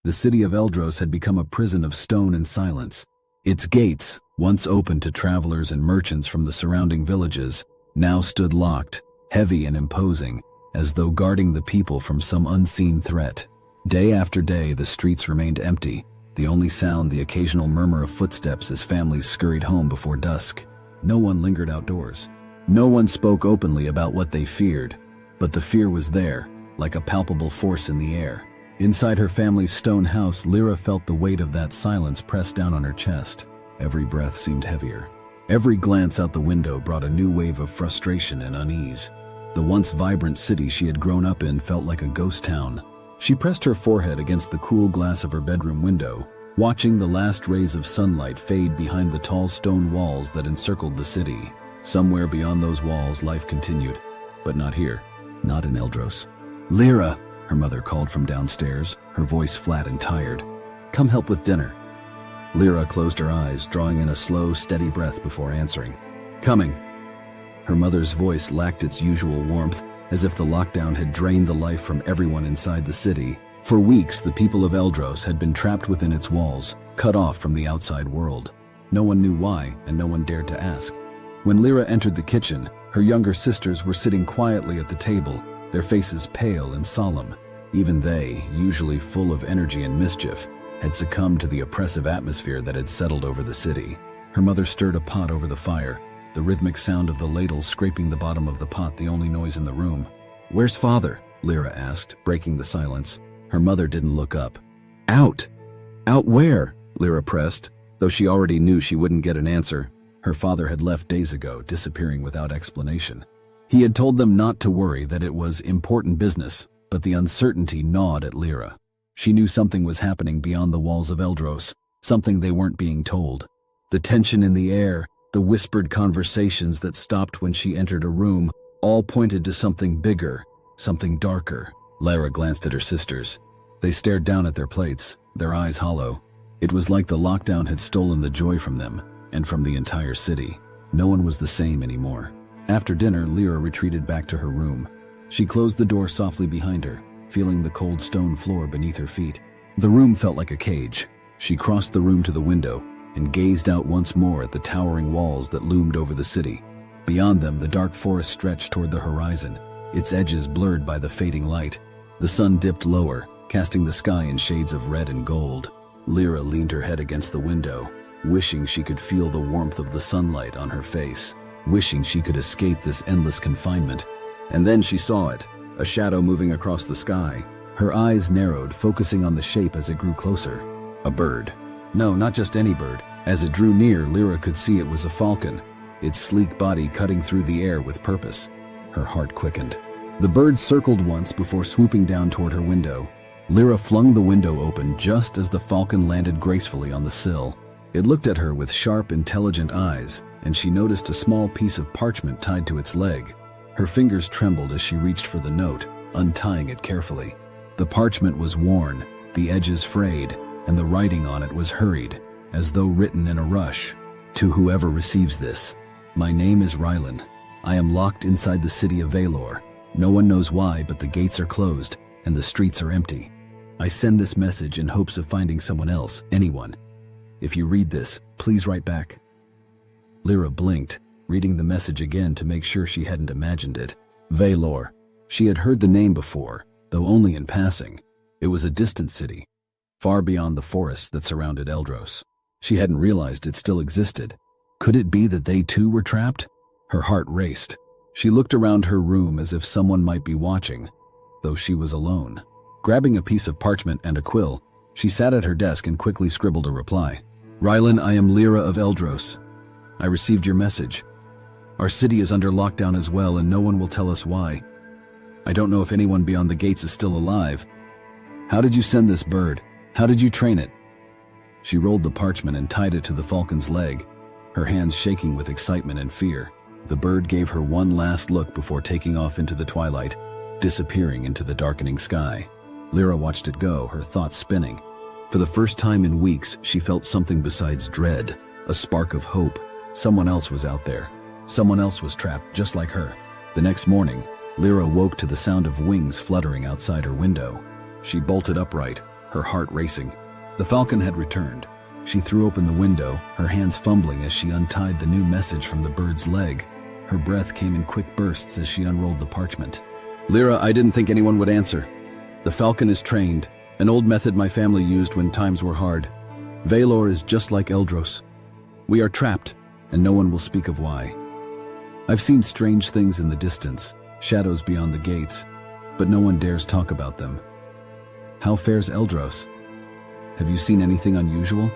The city of Eldros had become a prison of stone and silence. Its gates, once open to travelers and merchants from the surrounding villages, now stood locked, heavy and imposing, as though guarding the people from some unseen threat. Day after day, the streets remained empty, the only sound the occasional murmur of footsteps as families scurried home before dusk. No one lingered outdoors. No one spoke openly about what they feared, but the fear was there, like a palpable force in the air. Inside her family's stone house, Lyra felt the weight of that silence press down on her chest. Every breath seemed heavier. Every glance out the window brought a new wave of frustration and unease. The once vibrant city she had grown up in felt like a ghost town. She pressed her forehead against the cool glass of her bedroom window, watching the last rays of sunlight fade behind the tall stone walls that encircled the city. Somewhere beyond those walls, life continued, but not here, not in Eldros. "Lyra," her mother called from downstairs, her voice flat and tired. "Come help with dinner." Lyra closed her eyes, drawing in a slow, steady breath before answering. "Coming." Her mother's voice lacked its usual warmth, as if the lockdown had drained the life from everyone inside the city. For weeks, the people of Eldros had been trapped within its walls, cut off from the outside world. No one knew why, and no one dared to ask. When Lyra entered the kitchen, her younger sisters were sitting quietly at the table, their faces pale and solemn. Even they, usually full of energy and mischief, had succumbed to the oppressive atmosphere that had settled over the city. Her mother stirred a pot over the fire, the rhythmic sound of the ladle scraping the bottom of the pot the only noise in the room. "Where's father?" Lyra asked, breaking the silence. Her mother didn't look up. "Out." "Out where?" Lyra pressed, though she already knew she wouldn't get an answer. Her father had left days ago, disappearing without explanation. He had told them not to worry, that it was important business, but the uncertainty gnawed at Lyra. She knew something was happening beyond the walls of Eldros, something they weren't being told. The tension in the air, the whispered conversations that stopped when she entered a room, all pointed to something bigger, something darker. Lyra glanced at her sisters. They stared down at their plates, their eyes hollow. It was like the lockdown had stolen the joy from them, and from the entire city. No one was the same anymore. After dinner, Lyra retreated back to her room. She closed the door softly behind her, feeling the cold stone floor beneath her feet. The room felt like a cage. She crossed the room to the window and gazed out once more at the towering walls that loomed over the city. Beyond them, the dark forest stretched toward the horizon, its edges blurred by the fading light. The sun dipped lower, casting the sky in shades of red and gold. Lyra leaned her head against the window, wishing she could feel the warmth of the sunlight on her face, wishing she could escape this endless confinement. And then she saw it, a shadow moving across the sky. Her eyes narrowed, focusing on the shape as it grew closer. A bird. No, not just any bird. As it drew near, Lyra could see it was a falcon, its sleek body cutting through the air with purpose. Her heart quickened. The bird circled once before swooping down toward her window. Lyra flung the window open just as the falcon landed gracefully on the sill. It looked at her with sharp, intelligent eyes, and she noticed a small piece of parchment tied to its leg. Her fingers trembled as she reached for the note, untying it carefully. The parchment was worn, the edges frayed, and the writing on it was hurried, as though written in a rush. "To whoever receives this, my name is Rylan. I am locked inside the city of Valor. No one knows why, but the gates are closed, and the streets are empty. I send this message in hopes of finding someone else, anyone. If you read this, please write back." Lyra blinked, reading the message again to make sure she hadn't imagined it. Valor. She had heard the name before, though only in passing. It was a distant city, far beyond the forests that surrounded Eldros. She hadn't realized it still existed. Could it be that they too were trapped? Her heart raced. She looked around her room as if someone might be watching, though she was alone. Grabbing a piece of parchment and a quill, she sat at her desk and quickly scribbled a reply. "Rylan, I am Lyra of Eldros. I received your message. Our city is under lockdown as well, and no one will tell us why. I don't know if anyone beyond the gates is still alive. How did you send this bird? How did you train it?" She rolled the parchment and tied it to the falcon's leg, her hands shaking with excitement and fear. The bird gave her one last look before taking off into the twilight, disappearing into the darkening sky. Lyra watched it go, her thoughts spinning. For the first time in weeks, she felt something besides dread, a spark of hope. Someone else was out there. Someone else was trapped, just like her. The next morning, Lyra woke to the sound of wings fluttering outside her window. She bolted upright, her heart racing. The falcon had returned. She threw open the window, her hands fumbling as she untied the new message from the bird's leg. Her breath came in quick bursts as she unrolled the parchment. Lyra, I didn't think anyone would answer. The falcon is trained, an old method my family used when times were hard. Valor is just like Eldros. We are trapped, and no one will speak of why. I've seen strange things in the distance, shadows beyond the gates, but no one dares talk about them. How fares Eldros? Have you seen anything unusual?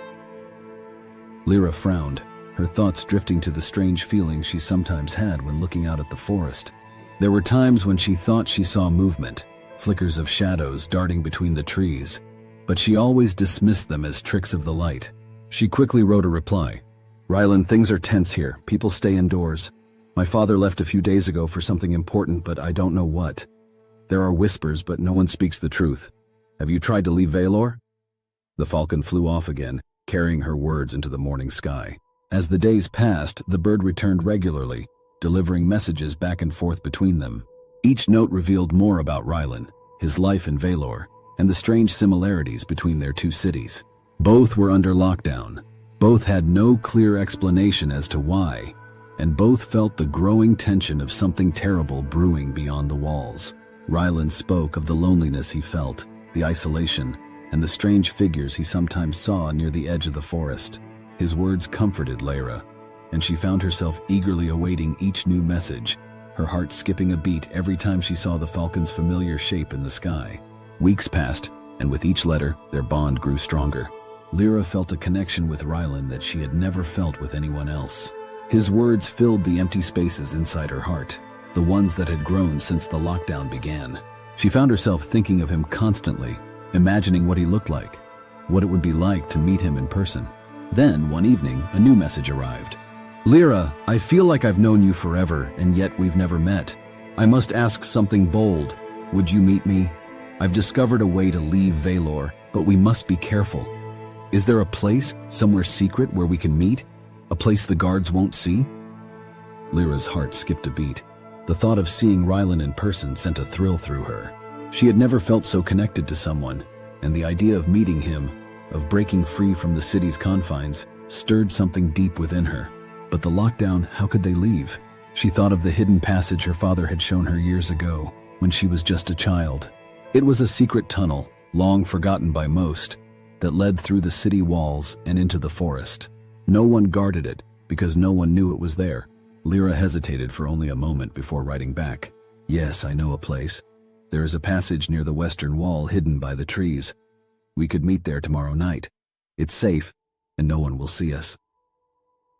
Lyra frowned, her thoughts drifting to the strange feeling she sometimes had when looking out at the forest. There were times when she thought she saw movement, flickers of shadows darting between the trees, but she always dismissed them as tricks of the light. She quickly wrote a reply. Rylan, things are tense here. People stay indoors. My father left a few days ago for something important, but I don't know what. There are whispers, but no one speaks the truth. Have you tried to leave Valor? The falcon flew off again, carrying her words into the morning sky. As the days passed, the bird returned regularly, delivering messages back and forth between them. Each note revealed more about Rylan, his life in Valor, and the strange similarities between their two cities. Both were under lockdown. Both had no clear explanation as to why, and both felt the growing tension of something terrible brewing beyond the walls. Rylan spoke of the loneliness he felt, the isolation, and the strange figures he sometimes saw near the edge of the forest. His words comforted Lyra, and she found herself eagerly awaiting each new message, her heart skipping a beat every time she saw the falcon's familiar shape in the sky. Weeks passed, and with each letter, their bond grew stronger. Lyra felt a connection with Rylan that she had never felt with anyone else. His words filled the empty spaces inside her heart, the ones that had grown since the lockdown began. She found herself thinking of him constantly, imagining what he looked like, what it would be like to meet him in person. Then, one evening, a new message arrived. Lyra, I feel like I've known you forever, and yet we've never met. I must ask something bold. Would you meet me? I've discovered a way to leave Valor, but we must be careful. Is there a place, somewhere secret, where we can meet? A place the guards won't see? Lyra's heart skipped a beat. The thought of seeing Rylan in person sent a thrill through her. She had never felt so connected to someone, and the idea of meeting him, of breaking free from the city's confines, stirred something deep within her. But the lockdown, how could they leave? She thought of the hidden passage her father had shown her years ago, when she was just a child. It was a secret tunnel, long forgotten by most, that led through the city walls and into the forest. No one guarded it, because no one knew it was there. Lyra hesitated for only a moment before writing back. Yes, I know a place. There is a passage near the western wall hidden by the trees. We could meet there tomorrow night. It's safe, and no one will see us.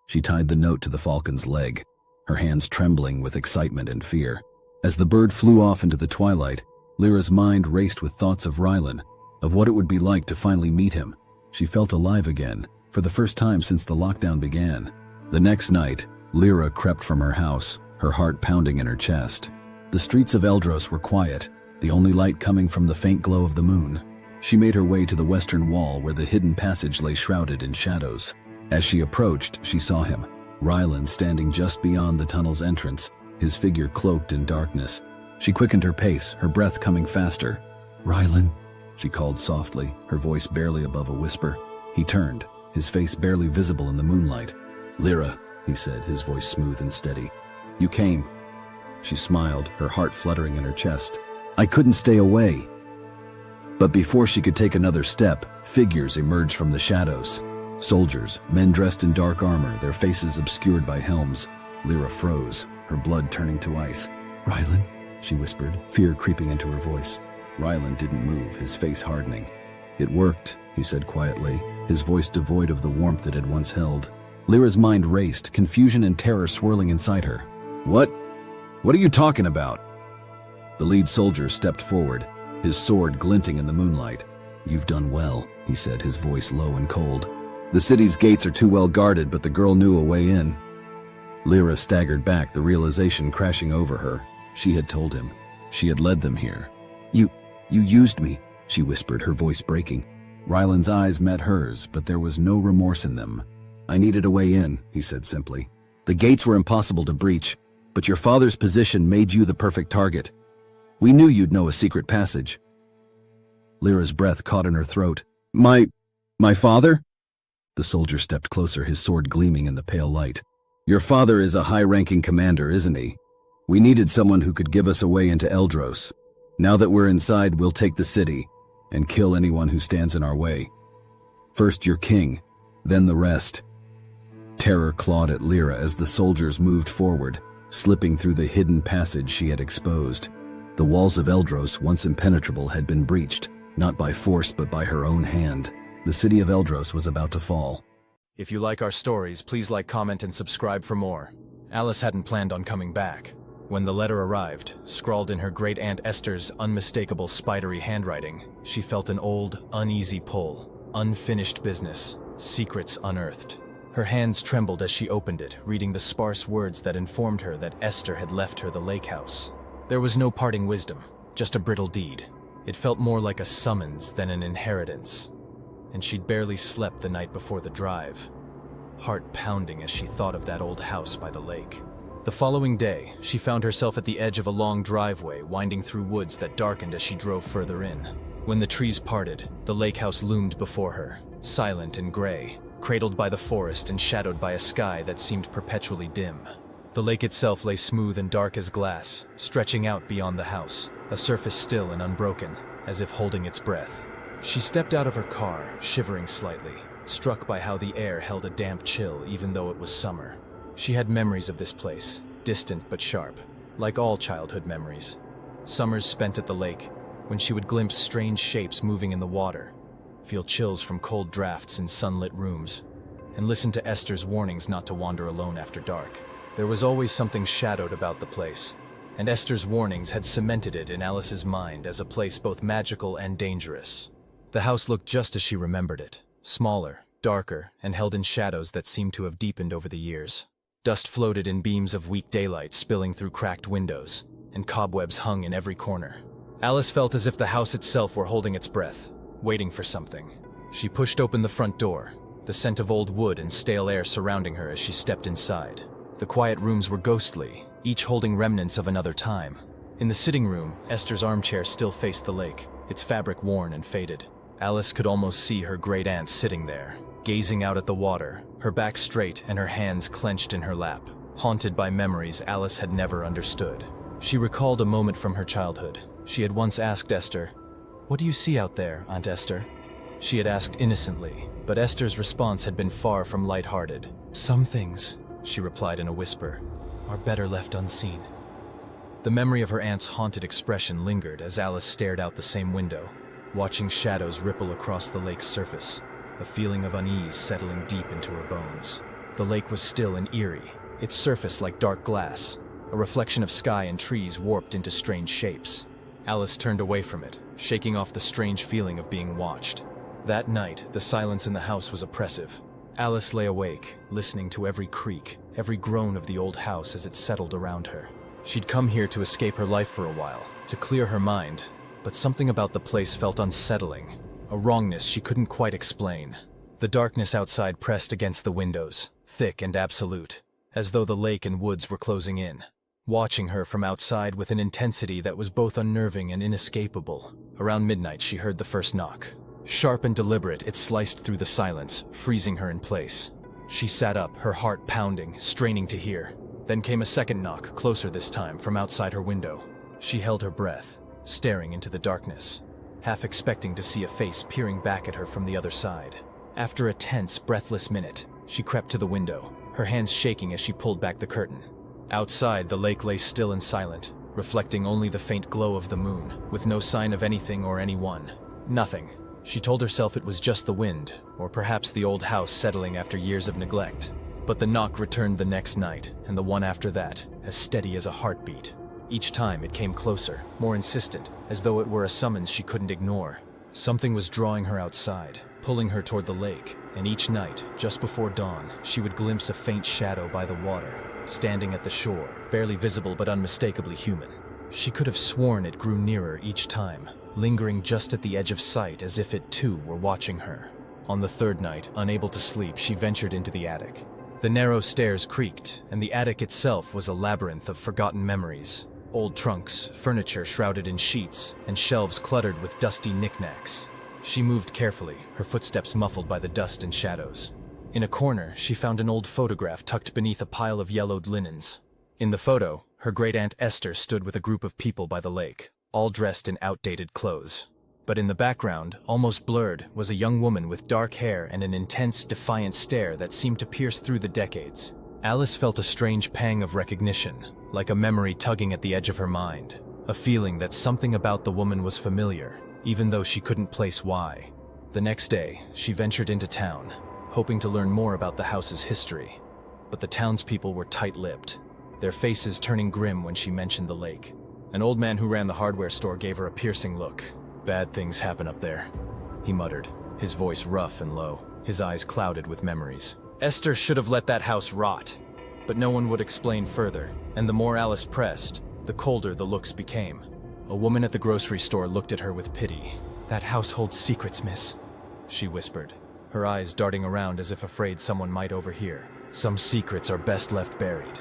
She tied the note to the falcon's leg, her hands trembling with excitement and fear. As the bird flew off into the twilight, Lyra's mind raced with thoughts of Rylan, of what it would be like to finally meet him. She felt alive again, for the first time since the lockdown began. The next night, Lyra crept from her house, her heart pounding in her chest. The streets of Eldros were quiet, the only light coming from the faint glow of the moon. She made her way to the western wall where the hidden passage lay shrouded in shadows. As she approached, she saw him, Rylan standing just beyond the tunnel's entrance, his figure cloaked in darkness. She quickened her pace, her breath coming faster. Rylan, she called softly, her voice barely above a whisper. He turned, his face barely visible in the moonlight. Lyra, he said, his voice smooth and steady. You came. She smiled, her heart fluttering in her chest. I couldn't stay away. But before she could take another step, figures emerged from the shadows. Soldiers, men dressed in dark armor, their faces obscured by helms. Lyra froze, her blood turning to ice. Rylan, she whispered, fear creeping into her voice. Rylan didn't move, his face hardening. It worked, he said quietly, his voice devoid of the warmth it had once held. Lyra's mind raced, confusion and terror swirling inside her. What are you talking about? The lead soldier stepped forward, his sword glinting in the moonlight. You've done well, he said, his voice low and cold. The city's gates are too well guarded, but the girl knew a way in. Lyra staggered back, the realization crashing over her. She had told him. She had led them here. You used me, she whispered, her voice breaking. Rylan's eyes met hers, but there was no remorse in them. I needed a way in, he said simply. The gates were impossible to breach, but your father's position made you the perfect target. We knew you'd know a secret passage. Lyra's breath caught in her throat. My father? The soldier stepped closer, his sword gleaming in the pale light. Your father is a high-ranking commander, isn't he? We needed someone who could give us a way into Eldros. Now that we're inside, we'll take the city and kill anyone who stands in our way. First your king, then the rest. Terror clawed at Lyra as the soldiers moved forward, slipping through the hidden passage she had exposed. The walls of Eldros, once impenetrable, had been breached, not by force but by her own hand. The city of Eldros was about to fall. If you like our stories, please like, comment, and subscribe for more. Alice hadn't planned on coming back. When the letter arrived, scrawled in her great-aunt Esther's unmistakable spidery handwriting, she felt an old, uneasy pull. Unfinished business, secrets unearthed. Her hands trembled as she opened it, reading the sparse words that informed her that Esther had left her the lake house. There was no parting wisdom, just a brittle deed. It felt more like a summons than an inheritance. And she'd barely slept the night before the drive, heart pounding as she thought of that old house by the lake. The following day, she found herself at the edge of a long driveway winding through woods that darkened as she drove further in. When the trees parted, the lake house loomed before her, silent and gray, cradled by the forest and shadowed by a sky that seemed perpetually dim. The lake itself lay smooth and dark as glass, stretching out beyond the house, a surface still and unbroken, as if holding its breath. She stepped out of her car, shivering slightly, struck by how the air held a damp chill even though it was summer. She had memories of this place, distant but sharp, like all childhood memories. Summers spent at the lake, when she would glimpse strange shapes moving in the water, feel chills from cold drafts in sunlit rooms, and listen to Esther's warnings not to wander alone after dark. There was always something shadowed about the place, and Esther's warnings had cemented it in Alice's mind as a place both magical and dangerous. The house looked just as she remembered it, smaller, darker, and held in shadows that seemed to have deepened over the years. Dust floated in beams of weak daylight spilling through cracked windows, and cobwebs hung in every corner. Alice felt as if the house itself were holding its breath, waiting for something. She pushed open the front door, the scent of old wood and stale air surrounding her as she stepped inside. The quiet rooms were ghostly, each holding remnants of another time. In the sitting room, Esther's armchair still faced the lake, its fabric worn and faded. Alice could almost see her great-aunt sitting there, gazing out at the water, her back straight and her hands clenched in her lap, haunted by memories Alice had never understood. She recalled a moment from her childhood. She had once asked Esther, "What do you see out there, Aunt Esther?" She had asked innocently, but Esther's response had been far from light-hearted. "Some things," she replied in a whisper, "are better left unseen." The memory of her aunt's haunted expression lingered as Alice stared out the same window, watching shadows ripple across the lake's surface, a feeling of unease settling deep into her bones. The lake was still and eerie, its surface like dark glass, a reflection of sky and trees warped into strange shapes. Alice turned away from it, shaking off the strange feeling of being watched. That night, the silence in the house was oppressive. Alice lay awake, listening to every creak, every groan of the old house as it settled around her. She'd come here to escape her life for a while, to clear her mind, but something about the place felt unsettling, a wrongness she couldn't quite explain. The darkness outside pressed against the windows, thick and absolute, as though the lake and woods were closing in, watching her from outside with an intensity that was both unnerving and inescapable. Around midnight, she heard the first knock. Sharp and deliberate, it sliced through the silence, freezing her in place. She sat up, her heart pounding, straining to hear. Then came a second knock, closer this time, from outside her window. She held her breath, staring into the darkness, half expecting to see a face peering back at her from the other side. After a tense, breathless minute, she crept to the window, her hands shaking as she pulled back the curtain. Outside, the lake lay still and silent, reflecting only the faint glow of the moon, with no sign of anything or anyone. Nothing. She told herself it was just the wind, or perhaps the old house settling after years of neglect. But the knock returned the next night, and the one after that, as steady as a heartbeat. Each time it came closer, more insistent, as though it were a summons she couldn't ignore. Something was drawing her outside, pulling her toward the lake, and each night, just before dawn, she would glimpse a faint shadow by the water, standing at the shore, barely visible but unmistakably human. She could have sworn it grew nearer each time, lingering just at the edge of sight as if it too were watching her. On the third night, unable to sleep, she ventured into the attic. The narrow stairs creaked, and the attic itself was a labyrinth of forgotten memories. old trunks, furniture shrouded in sheets, and shelves cluttered with dusty knickknacks. She moved carefully, her footsteps muffled by the dust and shadows. In a corner, she found an old photograph tucked beneath a pile of yellowed linens. In the photo, her great-aunt Esther stood with a group of people by the lake, all dressed in outdated clothes. But in the background, almost blurred, was a young woman with dark hair and an intense, defiant stare that seemed to pierce through the decades. Alice felt a strange pang of recognition, like a memory tugging at the edge of her mind, a feeling that something about the woman was familiar, even though she couldn't place why. The next day, she ventured into town, hoping to learn more about the house's history. But the townspeople were tight-lipped, their faces turning grim when she mentioned the lake. An old man who ran the hardware store gave her a piercing look. "Bad things happen up there," he muttered, his voice rough and low, his eyes clouded with memories. Esther should have let that house rot. But no one would explain further, and the more Alice pressed, the colder the looks became. A woman at the grocery store looked at her with pity. "That house holds secrets, miss," she whispered, her eyes darting around as if afraid someone might overhear. "Some secrets are best left buried."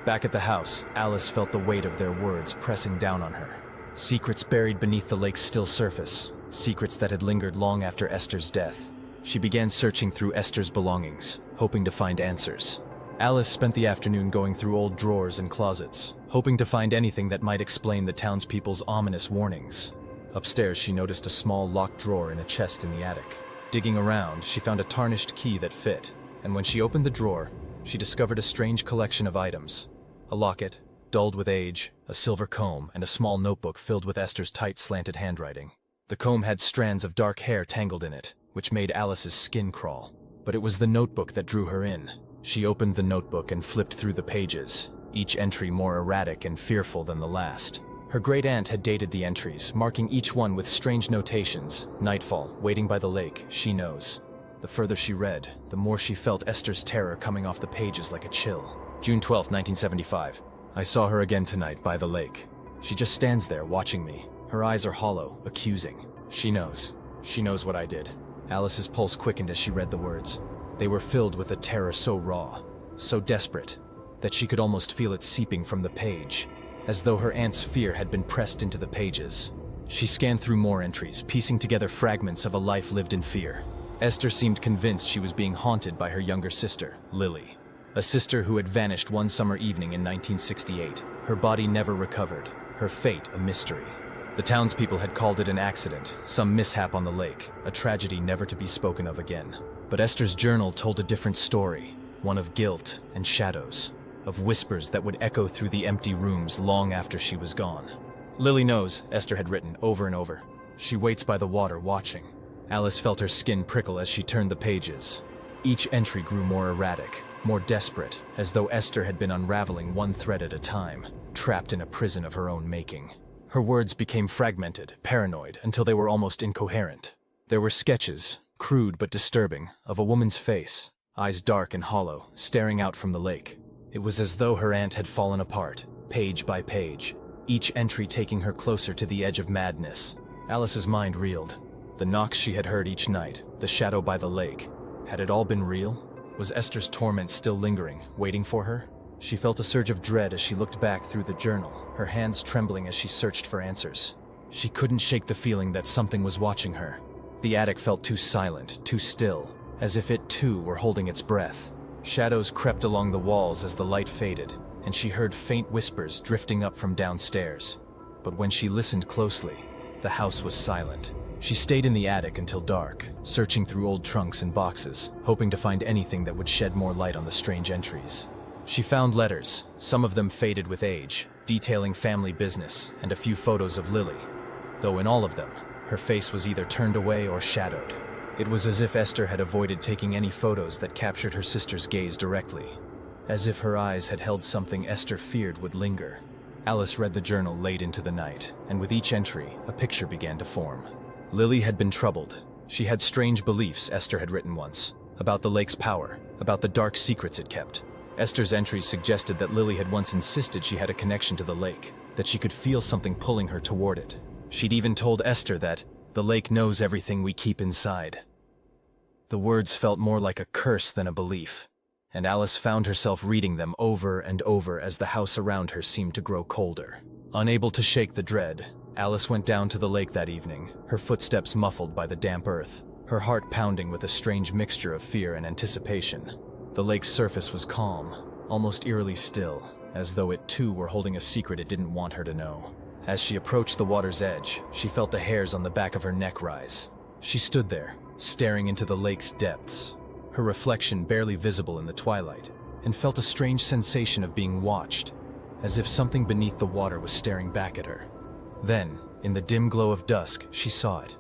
Back at the house, Alice felt the weight of their words pressing down on her. Secrets buried beneath the lake's still surface, secrets that had lingered long after Esther's death. She began searching through Esther's belongings, hoping to find answers. Alice spent the afternoon going through old drawers and closets, hoping to find anything that might explain the townspeople's ominous warnings. Upstairs, she noticed a small locked drawer in a chest in the attic. Digging around, she found a tarnished key that fit, and when she opened the drawer, she discovered a strange collection of items. A locket, dulled with age, a silver comb, and a small notebook filled with Esther's tight, slanted handwriting. The comb had strands of dark hair tangled in it, which made Alice's skin crawl. But it was the notebook that drew her in. She opened the notebook and flipped through the pages, each entry more erratic and fearful than the last. Her great-aunt had dated the entries, marking each one with strange notations. "Nightfall, waiting by the lake, she knows." The further she read, the more she felt Esther's terror coming off the pages like a chill. June 12, 1975. "I saw her again tonight by the lake. She just stands there watching me. Her eyes are hollow, accusing. She knows. She knows what I did." Alice's pulse quickened as she read the words. They were filled with a terror so raw, so desperate, that she could almost feel it seeping from the page, as though her aunt's fear had been pressed into the pages. She scanned through more entries, piecing together fragments of a life lived in fear. Esther seemed convinced she was being haunted by her younger sister, Lily. A sister who had vanished one summer evening in 1968. Her body never recovered, her fate a mystery. The townspeople had called it an accident, some mishap on the lake, a tragedy never to be spoken of again. But Esther's journal told a different story, one of guilt and shadows, of whispers that would echo through the empty rooms long after she was gone. "Lily knows," Esther had written over and over. "She waits by the water watching." Alice felt her skin prickle as she turned the pages. Each entry grew more erratic, more desperate, as though Esther had been unraveling one thread at a time, trapped in a prison of her own making. Her words became fragmented, paranoid, until they were almost incoherent. There were sketches, crude but disturbing, of a woman's face, eyes dark and hollow, staring out from the lake. It was as though her aunt had fallen apart, page by page, each entry taking her closer to the edge of madness. Alice's mind reeled. The knocks she had heard each night, the shadow by the lake. Had it all been real? Was Esther's torment still lingering, waiting for her? She felt a surge of dread as she looked back through the journal, her hands trembling as she searched for answers. She couldn't shake the feeling that something was watching her. The attic felt too silent, too still, as if it too were holding its breath. Shadows crept along the walls as the light faded, and she heard faint whispers drifting up from downstairs. But when she listened closely, the house was silent. She stayed in the attic until dark, searching through old trunks and boxes, hoping to find anything that would shed more light on the strange entries. She found letters, some of them faded with age, detailing family business, and a few photos of Lily. Though in all of them, her face was either turned away or shadowed. It was as if Esther had avoided taking any photos that captured her sister's gaze directly, as if her eyes had held something Esther feared would linger. Alice read the journal late into the night, and with each entry, a picture began to form. Lily had been troubled. She had strange beliefs, Esther had written once, about the lake's power, about the dark secrets it kept. Esther's entries suggested that Lily had once insisted she had a connection to the lake, that she could feel something pulling her toward it. She'd even told Esther that, "The lake knows everything we keep inside." The words felt more like a curse than a belief. and Alice found herself reading them over and over as the house around her seemed to grow colder. Unable to shake the dread, Alice went down to the lake that evening, her footsteps muffled by the damp earth, her heart pounding with a strange mixture of fear and anticipation. The lake's surface was calm, almost eerily still, as though it too were holding a secret it didn't want her to know. As she approached the water's edge, she felt the hairs on the back of her neck rise. She stood there, staring into the lake's depths, her reflection barely visible in the twilight, and felt a strange sensation of being watched, as if something beneath the water was staring back at her. Then, in the dim glow of dusk, she saw it.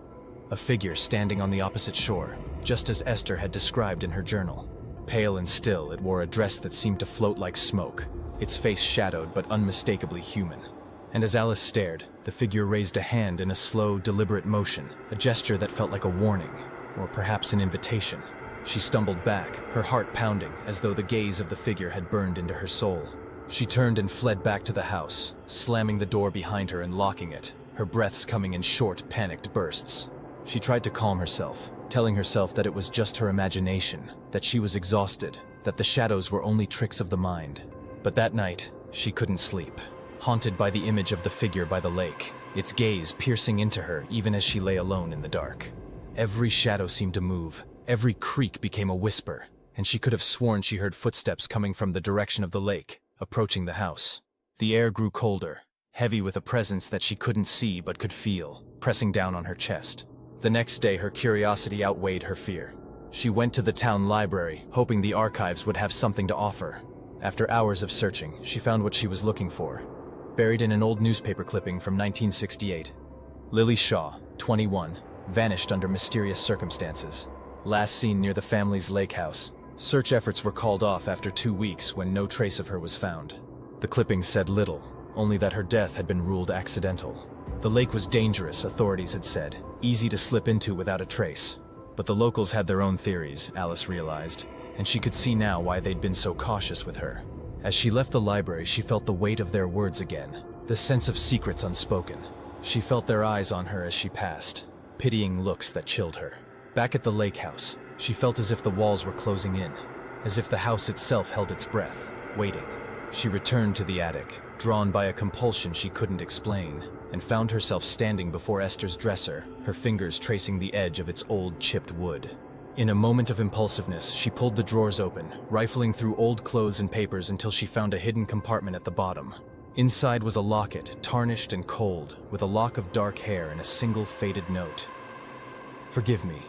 A figure standing on the opposite shore, just as Esther had described in her journal. Pale and still, it wore a dress that seemed to float like smoke, its face shadowed but unmistakably human. And as Alice stared, the figure raised a hand in a slow, deliberate motion, a gesture that felt like a warning, or perhaps an invitation. She stumbled back, her heart pounding, as though the gaze of the figure had burned into her soul. She turned and fled back to the house, slamming the door behind her and locking it, her breaths coming in short, panicked bursts. She tried to calm herself, telling herself that it was just her imagination, that she was exhausted, that the shadows were only tricks of the mind. But that night, she couldn't sleep, haunted by the image of the figure by the lake, its gaze piercing into her even as she lay alone in the dark. Every shadow seemed to move, every creak became a whisper, and she could have sworn she heard footsteps coming from the direction of the lake, approaching the house. The air grew colder, heavy with a presence that she couldn't see but could feel, pressing down on her chest. The next day, her curiosity outweighed her fear. She went to the town library, hoping the archives would have something to offer. After hours of searching, she found what she was looking for. Buried in an old newspaper clipping from 1968. Lily Shaw, 21, vanished under mysterious circumstances. Last seen near the family's lake house. Search efforts were called off after 2 weeks when no trace of her was found. The clipping said little, only that her death had been ruled accidental. The lake was dangerous, authorities had said, easy to slip into without a trace. But the locals had their own theories, Alice realized, and she could see now why they'd been so cautious with her. As she left the library, she felt the weight of their words again, the sense of secrets unspoken. She felt their eyes on her as she passed, pitying looks that chilled her. Back at the lake house, she felt as if the walls were closing in, as if the house itself held its breath, waiting. She returned to the attic, drawn by a compulsion she couldn't explain, and found herself standing before Esther's dresser, her fingers tracing the edge of its old chipped wood. In a moment of impulsiveness, she pulled the drawers open, rifling through old clothes and papers until she found a hidden compartment at the bottom. Inside was a locket, tarnished and cold, with a lock of dark hair and a single faded note. "Forgive me."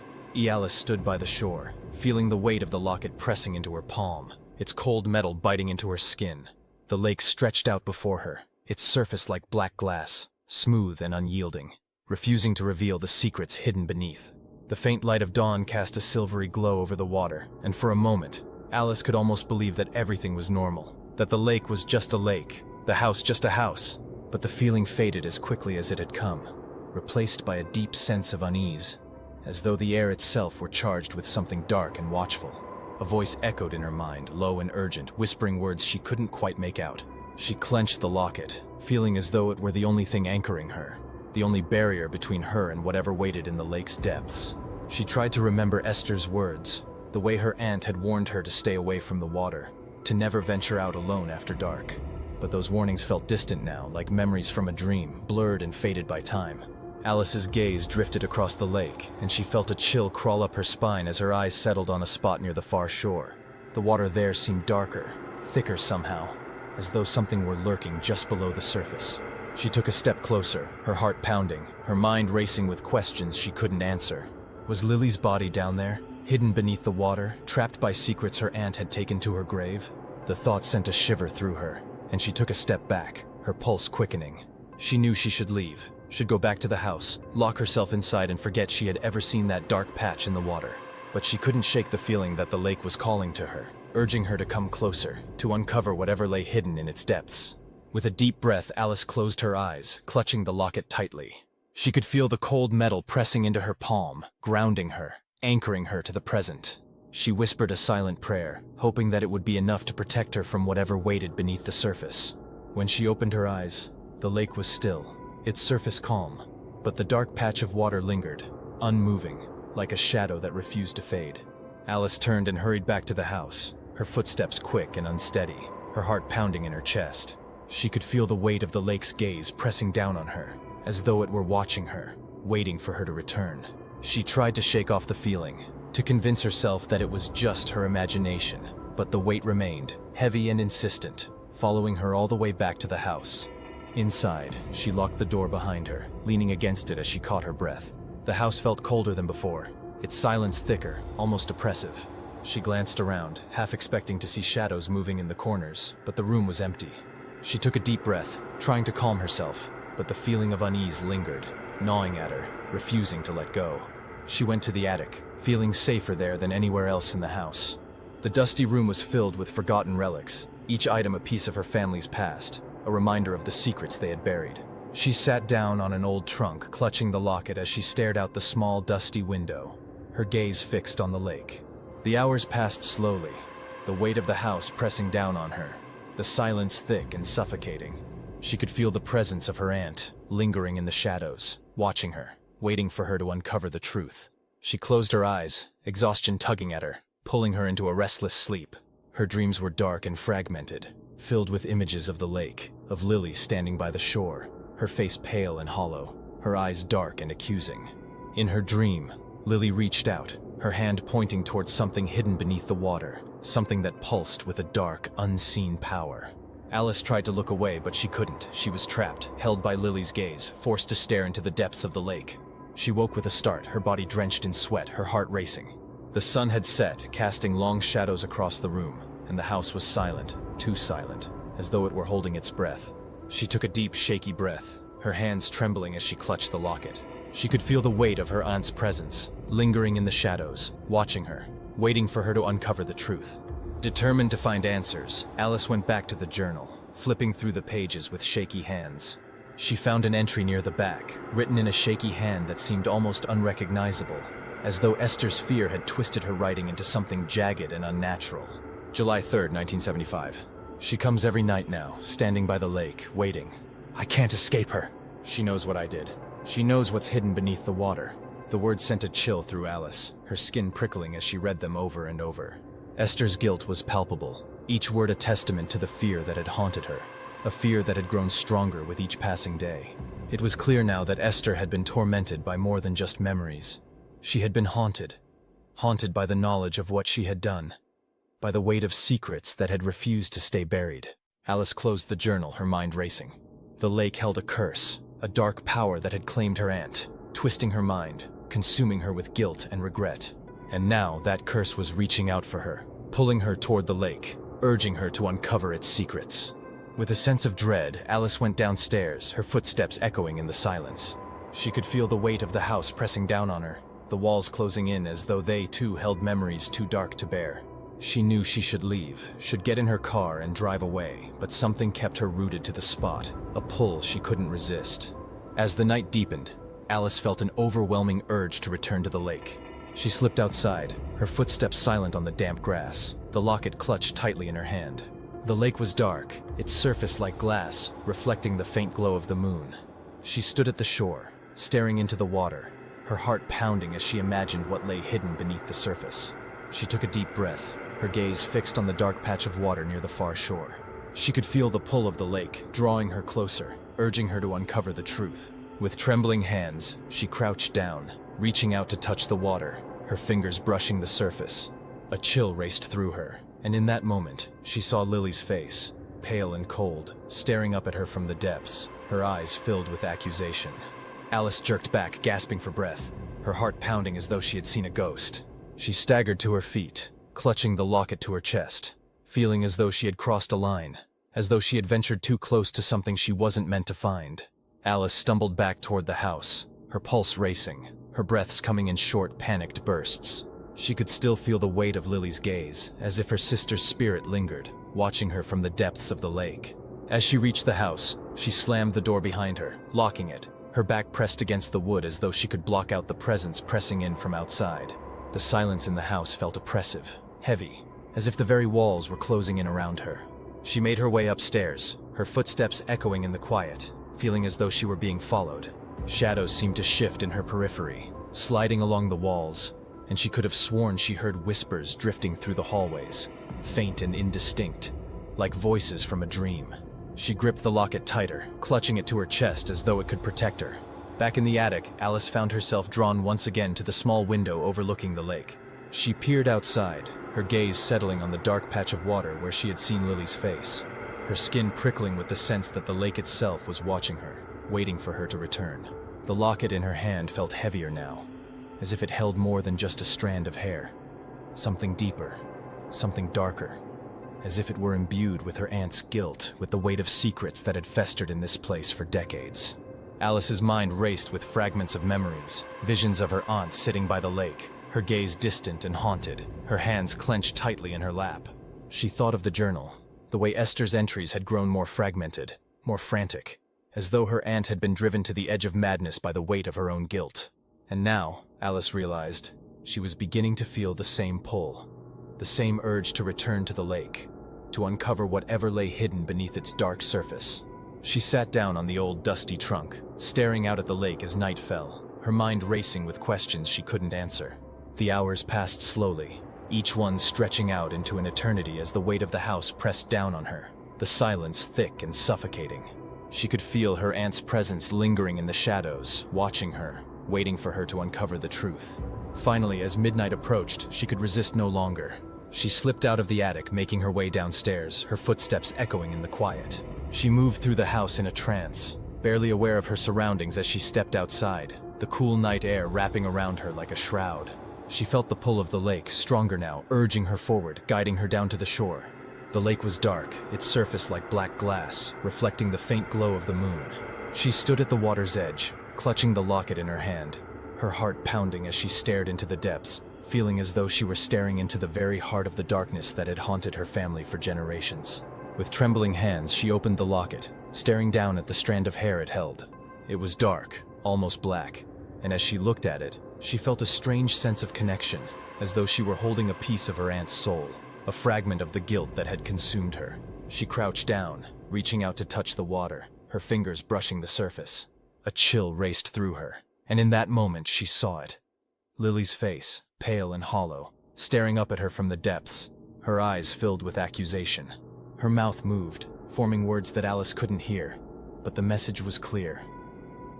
Alice stood by the shore, feeling the weight of the locket pressing into her palm, its cold metal biting into her skin. The lake stretched out before her, its surface like black glass, smooth and unyielding, refusing to reveal the secrets hidden beneath. The faint light of dawn cast a silvery glow over the water, and for a moment, Alice could almost believe that everything was normal, that the lake was just a lake, the house just a house. But the feeling faded as quickly as it had come, replaced by a deep sense of unease, as though the air itself were charged with something dark and watchful. A voice echoed in her mind, low and urgent, whispering words she couldn't quite make out. She clenched the locket, feeling as though it were the only thing anchoring her, the only barrier between her and whatever waited in the lake's depths. She tried to remember Esther's words, the way her aunt had warned her to stay away from the water, to never venture out alone after dark. But those warnings felt distant now, like memories from a dream, blurred and faded by time. Alice's gaze drifted across the lake, and she felt a chill crawl up her spine as her eyes settled on a spot near the far shore. The water there seemed darker, thicker somehow, as though something were lurking just below the surface. She took a step closer, her heart pounding, her mind racing with questions she couldn't answer. Was Lily's body down there, hidden beneath the water, trapped by secrets her aunt had taken to her grave? The thought sent a shiver through her, and she took a step back, her pulse quickening. She knew she should leave, should go back to the house, lock herself inside and forget she had ever seen that dark patch in the water. But she couldn't shake the feeling that the lake was calling to her, urging her to come closer, to uncover whatever lay hidden in its depths. With a deep breath, Alice closed her eyes, clutching the locket tightly. She could feel the cold metal pressing into her palm, grounding her, anchoring her to the present. She whispered a silent prayer, hoping that it would be enough to protect her from whatever waited beneath the surface. When she opened her eyes, the lake was still, its surface calm, but the dark patch of water lingered, unmoving, like a shadow that refused to fade. Alice turned and hurried back to the house, her footsteps quick and unsteady, her heart pounding in her chest. She could feel the weight of the lake's gaze pressing down on her, as though it were watching her, waiting for her to return. She tried to shake off the feeling, to convince herself that it was just her imagination, but the weight remained, heavy and insistent, following her all the way back to the house. Inside, she locked the door behind her, leaning against it as she caught her breath. The house felt colder than before, its silence thicker, almost oppressive. She glanced around, half expecting to see shadows moving in the corners, but the room was empty. She took a deep breath, trying to calm herself, but the feeling of unease lingered, gnawing at her, refusing to let go. She went to the attic, feeling safer there than anywhere else in the house. The dusty room was filled with forgotten relics, each item a piece of her family's past, a reminder of the secrets they had buried. She sat down on an old trunk, clutching the locket as she stared out the small, dusty window, her gaze fixed on the lake. The hours passed slowly, the weight of the house pressing down on her, the silence thick and suffocating. She could feel the presence of her aunt, lingering in the shadows, watching her, waiting for her to uncover the truth. She closed her eyes, exhaustion tugging at her, pulling her into a restless sleep. Her dreams were dark and fragmented, filled with images of the lake, of Lily standing by the shore, her face pale and hollow, her eyes dark and accusing. In her dream, Lily reached out, her hand pointing towards something hidden beneath the water, something that pulsed with a dark, unseen power. Alice tried to look away, but she couldn't. She was trapped, held by Lily's gaze, forced to stare into the depths of the lake. She woke with a start, her body drenched in sweat, her heart racing. The sun had set, casting long shadows across the room, and the house was silent, too silent, as though it were holding its breath. She took a deep, shaky breath, her hands trembling as she clutched the locket. She could feel the weight of her aunt's presence, lingering in the shadows, watching her, waiting for her to uncover the truth. Determined to find answers, Alice went back to the journal, flipping through the pages with shaky hands. She found an entry near the back, written in a shaky hand that seemed almost unrecognizable, as though Esther's fear had twisted her writing into something jagged and unnatural. July 3rd, 1975. She comes every night now, standing by the lake, waiting. I can't escape her. She knows what I did. She knows what's hidden beneath the water. The words sent a chill through Alice, her skin prickling as she read them over and over. Esther's guilt was palpable, each word a testament to the fear that had haunted her, a fear that had grown stronger with each passing day. It was clear now that Esther had been tormented by more than just memories. She had been haunted by the knowledge of what she had done, by the weight of secrets that had refused to stay buried. Alice closed the journal, her mind racing. The lake held a curse, a dark power that had claimed her aunt, twisting her mind, consuming her with guilt and regret. And now that curse was reaching out for her, pulling her toward the lake, urging her to uncover its secrets. With a sense of dread, Alice went downstairs, her footsteps echoing in the silence. She could feel the weight of the house pressing down on her, the walls closing in as though they too held memories too dark to bear. She knew she should leave, should get in her car and drive away, but something kept her rooted to the spot, a pull she couldn't resist. As the night deepened, Alice felt an overwhelming urge to return to the lake. She slipped outside, her footsteps silent on the damp grass, the locket clutched tightly in her hand. The lake was dark, its surface like glass, reflecting the faint glow of the moon. She stood at the shore, staring into the water, her heart pounding as she imagined what lay hidden beneath the surface. She took a deep breath, her gaze fixed on the dark patch of water near the far shore. She could feel the pull of the lake, drawing her closer, urging her to uncover the truth. With trembling hands, she crouched down, reaching out to touch the water, her fingers brushing the surface. A chill raced through her, and in that moment, she saw Lily's face, pale and cold, staring up at her from the depths, her eyes filled with accusation. Alice jerked back, gasping for breath, her heart pounding as though she had seen a ghost. She staggered to her feet, clutching the locket to her chest, feeling as though she had crossed a line, as though she had ventured too close to something she wasn't meant to find. Alice stumbled back toward the house, her pulse racing, her breaths coming in short, panicked bursts. She could still feel the weight of Lily's gaze, as if her sister's spirit lingered, watching her from the depths of the lake. As she reached the house, she slammed the door behind her, locking it, her back pressed against the wood as though she could block out the presence pressing in from outside. The silence in the house felt oppressive, heavy, as if the very walls were closing in around her. She made her way upstairs, her footsteps echoing in the quiet, feeling as though she were being followed. Shadows seemed to shift in her periphery, sliding along the walls, and she could have sworn she heard whispers drifting through the hallways. faint and indistinct, like voices from a dream. She gripped the locket tighter, clutching it to her chest as though it could protect her. Back in the attic, Alice found herself drawn once again to the small window overlooking the lake. She peered outside, her gaze settling on the dark patch of water where she had seen Lily's face, her skin prickling with the sense that the lake itself was watching her, waiting for her to return. The locket in her hand felt heavier now, as if it held more than just a strand of hair. Something deeper, something darker, as if it were imbued with her aunt's guilt, with the weight of secrets that had festered in this place for decades. Alice's mind raced with fragments of memories, visions of her aunt sitting by the lake, her gaze distant and haunted, her hands clenched tightly in her lap. She thought of the journal, the way Esther's entries had grown more fragmented, more frantic, as though her aunt had been driven to the edge of madness by the weight of her own guilt. And now, Alice realized, she was beginning to feel the same pull, the same urge to return to the lake, to uncover whatever lay hidden beneath its dark surface. She sat down on the old dusty trunk, staring out at the lake as night fell, her mind racing with questions she couldn't answer. The hours passed slowly, each one stretching out into an eternity as the weight of the house pressed down on her, the silence thick and suffocating. She could feel her aunt's presence lingering in the shadows, watching her, waiting for her to uncover the truth. Finally, as midnight approached, she could resist no longer. She slipped out of the attic, making her way downstairs, her footsteps echoing in the quiet. She moved through the house in a trance, barely aware of her surroundings as she stepped outside, the cool night air wrapping around her like a shroud. She felt the pull of the lake, stronger now, urging her forward, guiding her down to the shore. The lake was dark, its surface like black glass, reflecting the faint glow of the moon. She stood at the water's edge, clutching the locket in her hand, her heart pounding as she stared into the depths, feeling as though she were staring into the very heart of the darkness that had haunted her family for generations. With trembling hands, she opened the locket, staring down at the strand of hair it held. It was dark, almost black, and as she looked at it, she felt a strange sense of connection, as though she were holding a piece of her aunt's soul, a fragment of the guilt that had consumed her. She crouched down, reaching out to touch the water, her fingers brushing the surface. A chill raced through her, and in that moment she saw it. Lily's face, pale and hollow, staring up at her from the depths, her eyes filled with accusation. Her mouth moved, forming words that Alice couldn't hear, but the message was clear.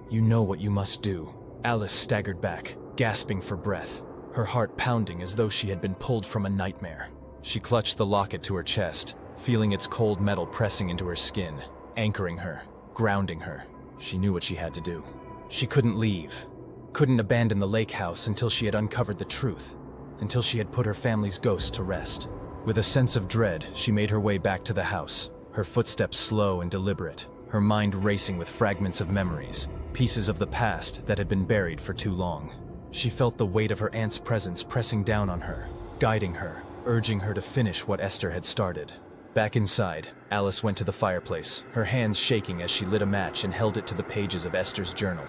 "You know what you must do." Alice staggered back, gasping for breath, her heart pounding as though she had been pulled from a nightmare. She clutched the locket to her chest, feeling its cold metal pressing into her skin, anchoring her, grounding her. She knew what she had to do. She couldn't leave, couldn't abandon the lake house until she had uncovered the truth, until she had put her family's ghost to rest. With a sense of dread, she made her way back to the house, her footsteps slow and deliberate, her mind racing with fragments of memories, pieces of the past that had been buried for too long. She felt the weight of her aunt's presence pressing down on her, guiding her, urging her to finish what Esther had started. Back inside, Alice went to the fireplace, her hands shaking as she lit a match and held it to the pages of Esther's journal.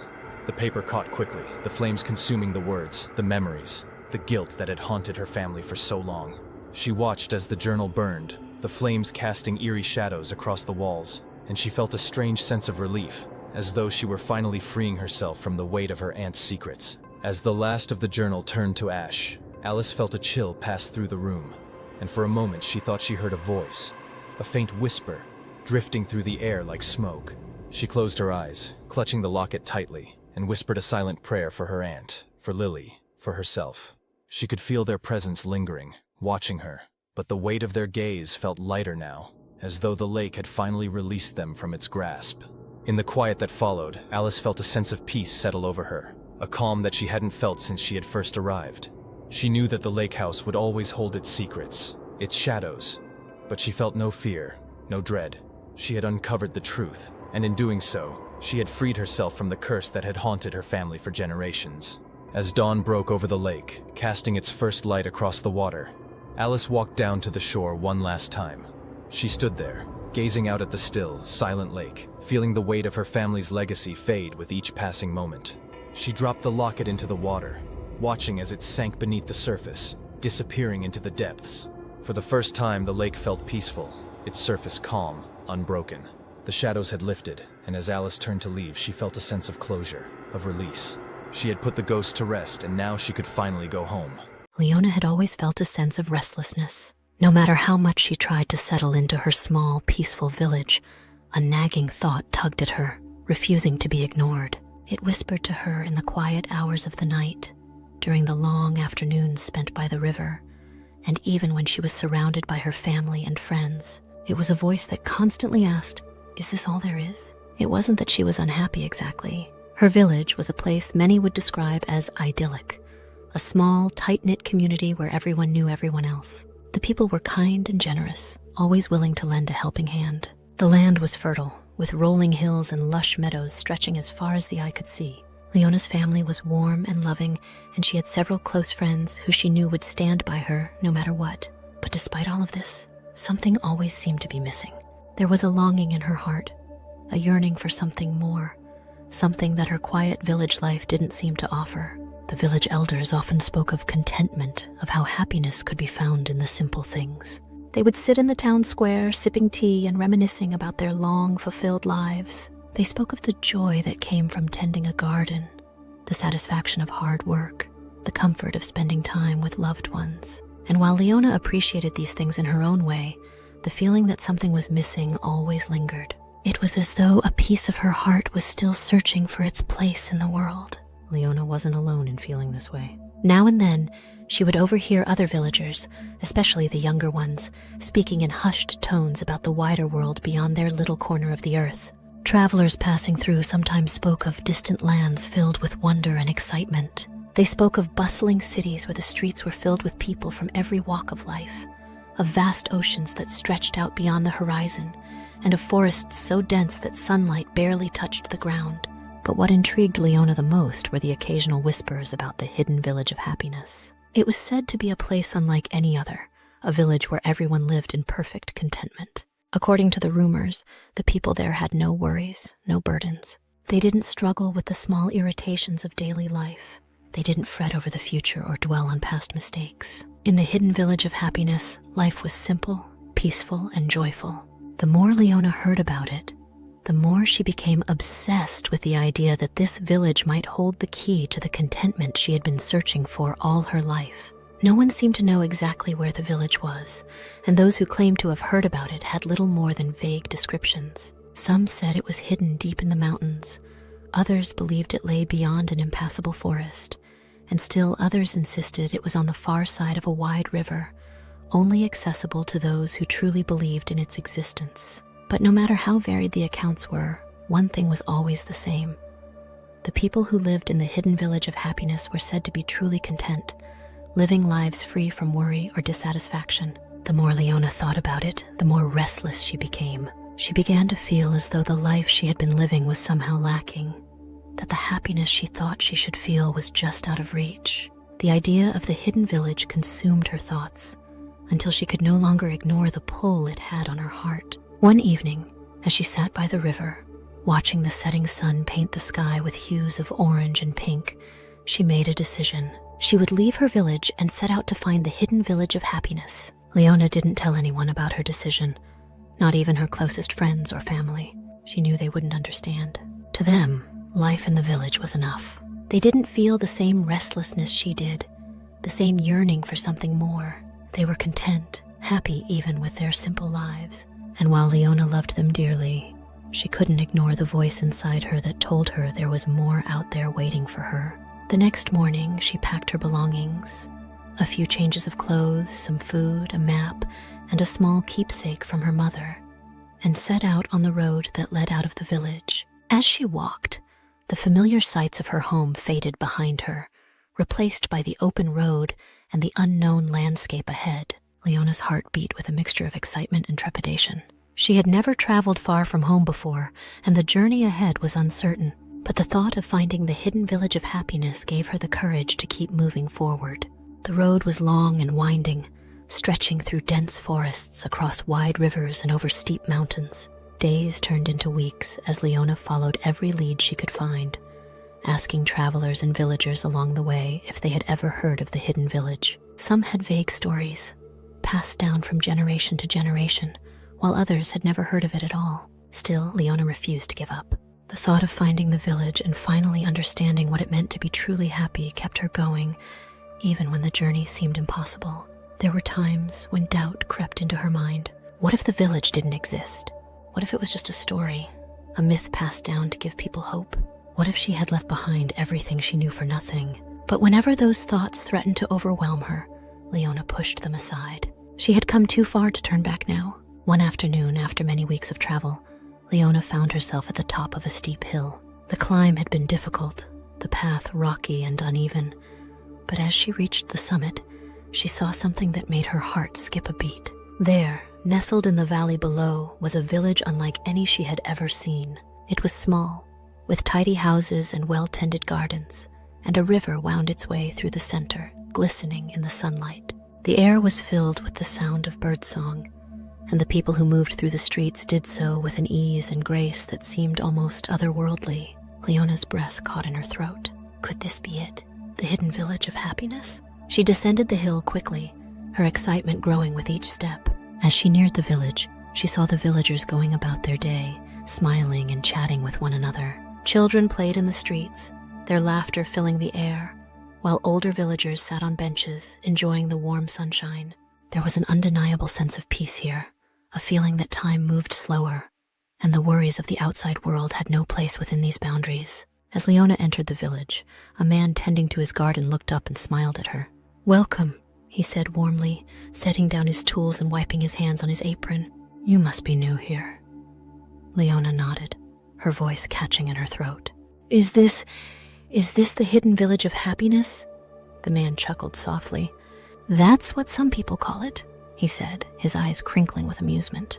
The paper caught quickly, the flames consuming the words, the memories, the guilt that had haunted her family for so long. She watched as the journal burned, the flames casting eerie shadows across the walls, and she felt a strange sense of relief, as though she were finally freeing herself from the weight of her aunt's secrets. As the last of the journal turned to ash, Alice felt a chill pass through the room, and for a moment she thought she heard a voice, a faint whisper, drifting through the air like smoke. She closed her eyes, clutching the locket tightly, and whispered a silent prayer for her aunt, for Lily, for herself. She could feel their presence lingering, watching her, but the weight of their gaze felt lighter now, as though the lake had finally released them from its grasp. In the quiet that followed, Alice felt a sense of peace settle over her, a calm that she hadn't felt since she had first arrived. She knew that the lake house would always hold its secrets, its shadows, but she felt no fear, no dread. She had uncovered the truth, and in doing so, she had freed herself from the curse that had haunted her family for generations. As dawn broke over the lake, casting its first light across the water, Alice walked down to the shore one last time. She stood there, gazing out at the still, silent lake, feeling the weight of her family's legacy fade with each passing moment. She dropped the locket into the water, watching as it sank beneath the surface, disappearing into the depths. For the first time, the lake felt peaceful, its surface calm, unbroken. The shadows had lifted, and as Alice turned to leave, she felt a sense of closure, of release. She had put the ghost to rest, and now she could finally go home. Leona had always felt a sense of restlessness. No matter how much she tried to settle into her small, peaceful village, a nagging thought tugged at her, refusing to be ignored. It whispered to her in the quiet hours of the night, during the long afternoons spent by the river, and even when she was surrounded by her family and friends. It was a voice that constantly asked, "Is this all there is?" It wasn't that she was unhappy exactly. Her village was a place many would describe as idyllic, a small, tight-knit community where everyone knew everyone else. The people were kind and generous, always willing to lend a helping hand. The land was fertile, with rolling hills and lush meadows stretching as far as the eye could see. Leona's family was warm and loving, and she had several close friends who she knew would stand by her no matter what. But despite all of this, something always seemed to be missing. There was a longing in her heart, a yearning for something more, something that her quiet village life didn't seem to offer. The village elders often spoke of contentment, of how happiness could be found in the simple things. They would sit in the town square, sipping tea and reminiscing about their long, fulfilled lives. They spoke of the joy that came from tending a garden, the satisfaction of hard work, the comfort of spending time with loved ones. And while Leona appreciated these things in her own way, the feeling that something was missing always lingered. It was as though a piece of her heart was still searching for its place in the world. Leona wasn't alone in feeling this way. Now and then, she would overhear other villagers, especially the younger ones, speaking in hushed tones about the wider world beyond their little corner of the earth. Travelers passing through sometimes spoke of distant lands filled with wonder and excitement. They spoke of bustling cities where the streets were filled with people from every walk of life, of vast oceans that stretched out beyond the horizon, and of forests so dense that sunlight barely touched the ground. But what intrigued Leona the most were the occasional whispers about the hidden village of happiness. It was said to be a place unlike any other, a village where everyone lived in perfect contentment. According to the rumors, the people there had no worries, no burdens. They didn't struggle with the small irritations of daily life. They didn't fret over the future or dwell on past mistakes. In the hidden village of happiness, life was simple, peaceful, and joyful. The more Leona heard about it, the more she became obsessed with the idea that this village might hold the key to the contentment she had been searching for all her life. No one seemed to know exactly where the village was, and those who claimed to have heard about it had little more than vague descriptions. Some said it was hidden deep in the mountains, others believed it lay beyond an impassable forest, and still others insisted it was on the far side of a wide river, only accessible to those who truly believed in its existence. But no matter how varied the accounts were, one thing was always the same. The people who lived in the hidden village of happiness were said to be truly content, living lives free from worry or dissatisfaction. The more Leona thought about it, the more restless she became. She began to feel as though the life she had been living was somehow lacking, that the happiness she thought she should feel was just out of reach. The idea of the hidden village consumed her thoughts, until she could no longer ignore the pull it had on her heart. One evening, as she sat by the river, watching the setting sun paint the sky with hues of orange and pink, she made a decision. She would leave her village and set out to find the hidden village of happiness. Leona didn't tell anyone about her decision, not even her closest friends or family. She knew they wouldn't understand. To them, life in the village was enough. They didn't feel the same restlessness she did, the same yearning for something more. They were content, happy even with their simple lives. And while Leona loved them dearly, she couldn't ignore the voice inside her that told her there was more out there waiting for her. The next morning, she packed her belongings, a few changes of clothes, some food, a map, and a small keepsake from her mother, and set out on the road that led out of the village. As she walked, the familiar sights of her home faded behind her, replaced by the open road and the unknown landscape ahead. Leona's heart beat with a mixture of excitement and trepidation. She had never traveled far from home before, and the journey ahead was uncertain. But the thought of finding the hidden village of happiness gave her the courage to keep moving forward. The road was long and winding, stretching through dense forests, across wide rivers, and over steep mountains. Days turned into weeks as Leona followed every lead she could find, asking travelers and villagers along the way if they had ever heard of the hidden village. Some had vague stories, passed down from generation to generation, while others had never heard of it at all. Still, Leona refused to give up. The thought of finding the village and finally understanding what it meant to be truly happy kept her going, even when the journey seemed impossible. There were times when doubt crept into her mind. What if the village didn't exist? What if it was just a story, a myth passed down to give people hope? What if she had left behind everything she knew for nothing? But whenever those thoughts threatened to overwhelm her, Leona pushed them aside. She had come too far to turn back now. One afternoon, after many weeks of travel, Leona found herself at the top of a steep hill. The climb had been difficult, the path rocky and uneven. But as she reached the summit, she saw something that made her heart skip a beat. There, nestled in the valley below, was a village unlike any she had ever seen. It was small, with tidy houses and well-tended gardens, and a river wound its way through the center, glistening in the sunlight. The air was filled with the sound of birdsong, and the people who moved through the streets did so with an ease and grace that seemed almost otherworldly. Leona's breath caught in her throat. Could this be it? The hidden village of happiness? She descended the hill quickly, her excitement growing with each step. As she neared the village, she saw the villagers going about their day, smiling and chatting with one another. Children played in the streets, their laughter filling the air, while older villagers sat on benches, enjoying the warm sunshine. There was an undeniable sense of peace here, a feeling that time moved slower, and the worries of the outside world had no place within these boundaries. As Leona entered the village, a man tending to his garden looked up and smiled at her. "Welcome," he said warmly, setting down his tools and wiping his hands on his apron. "You must be new here." Leona nodded, her voice catching in her throat. Is this the hidden village of happiness?" The man chuckled softly. "That's what some people call it," he said, his eyes crinkling with amusement.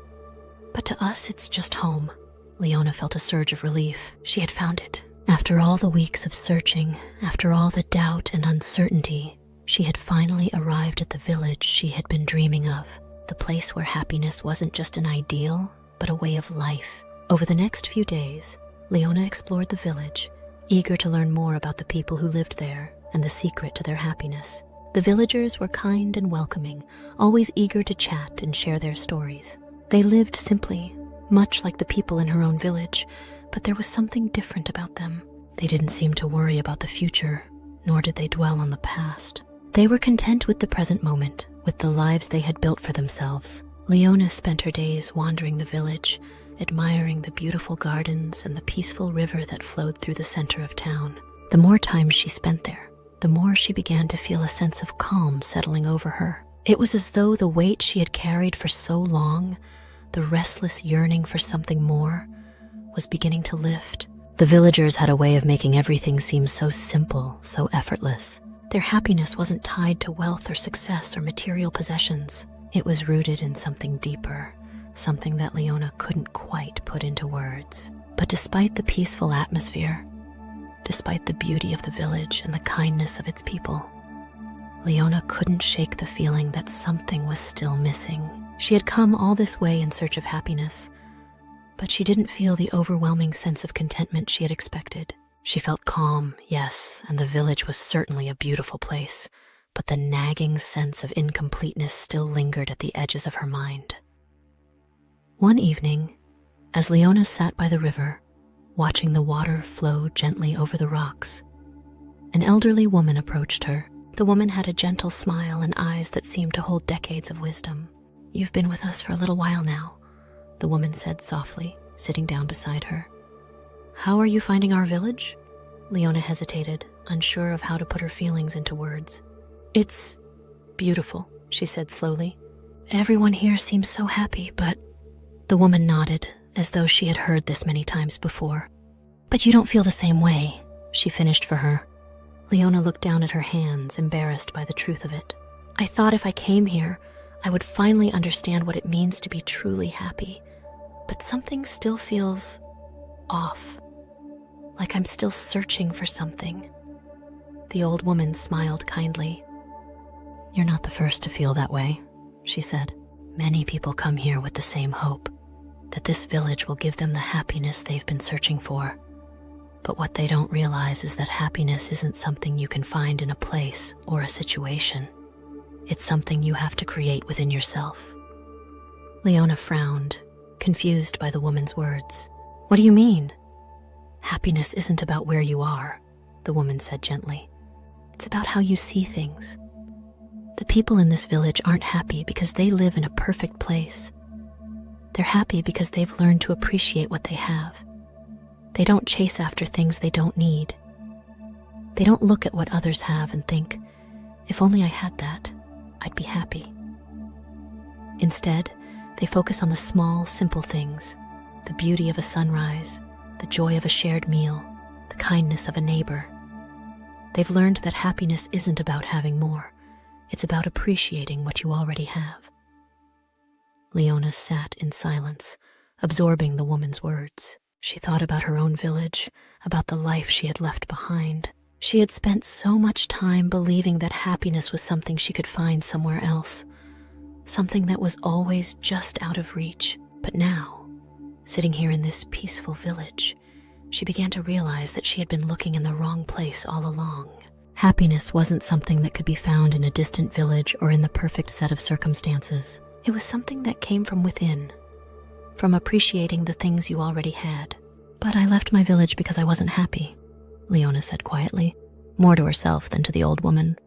"But to us, it's just home." Leona felt a surge of relief. She had found it. After all the weeks of searching, after all the doubt and uncertainty, she had finally arrived at the village she had been dreaming of, the place where happiness wasn't just an ideal, but a way of life. Over the next few days, Leona explored the village, eager to learn more about the people who lived there and the secret to their happiness. The villagers were kind and welcoming, always eager to chat and share their stories. They lived simply, much like the people in her own village, but there was something different about them. They didn't seem to worry about the future, nor did they dwell on the past. They were content with the present moment, with the lives they had built for themselves. Leona spent her days wandering the village, admiring the beautiful gardens and the peaceful river that flowed through the center of town. The more time she spent there, the more she began to feel a sense of calm settling over her. It was as though the weight she had carried for so long, the restless yearning for something more, was beginning to lift. The villagers had a way of making everything seem so simple, so effortless. Their happiness wasn't tied to wealth or success or material possessions. It was rooted in something deeper, something that Leona couldn't quite put into words. But despite the peaceful atmosphere, despite the beauty of the village and the kindness of its people, Leona couldn't shake the feeling that something was still missing. She had come all this way in search of happiness, but she didn't feel the overwhelming sense of contentment she had expected. She felt calm, yes, and the village was certainly a beautiful place, but the nagging sense of incompleteness still lingered at the edges of her mind. One evening, as Leona sat by the river, watching the water flow gently over the rocks, an elderly woman approached her. The woman had a gentle smile and eyes that seemed to hold decades of wisdom. "You've been with us for a little while now," the woman said softly, sitting down beside her. "How are you finding our village?" Leona hesitated, unsure of how to put her feelings into words. "It's beautiful," she said slowly. "Everyone here seems so happy, but..." The woman nodded, as though she had heard this many times before. "But you don't feel the same way," she finished for her. Leona looked down at her hands, embarrassed by the truth of it. "I thought if I came here, I would finally understand what it means to be truly happy. But something still feels off, like I'm still searching for something." The old woman smiled kindly. "You're not the first to feel that way," she said. "Many people come here with the same hope, that this village will give them the happiness they've been searching for. But what they don't realize is that happiness isn't something you can find in a place or a situation. It's something you have to create within yourself." Leona frowned, confused by the woman's words. "What do you mean?" "Happiness isn't about where you are," the woman said gently. "It's about how you see things. The people in this village aren't happy because they live in a perfect place. They're happy because they've learned to appreciate what they have. They don't chase after things they don't need. They don't look at what others have and think, if only I had that, I'd be happy. Instead, they focus on the small, simple things, the beauty of a sunrise, the joy of a shared meal, the kindness of a neighbor. They've learned that happiness isn't about having more. It's about appreciating what you already have. Leona sat in silence, absorbing the woman's words. She thought about her own village, about the life she had left behind. She had spent so much time believing that happiness was something she could find somewhere else, something that was always just out of reach. But now, sitting here in this peaceful village, she began to realize that she had been looking in the wrong place all along. Happiness wasn't something that could be found in a distant village or in the perfect set of circumstances. It was something that came from within, from appreciating the things you already had. But I left my village because I wasn't happy, Leona said quietly, more to herself than to the old woman.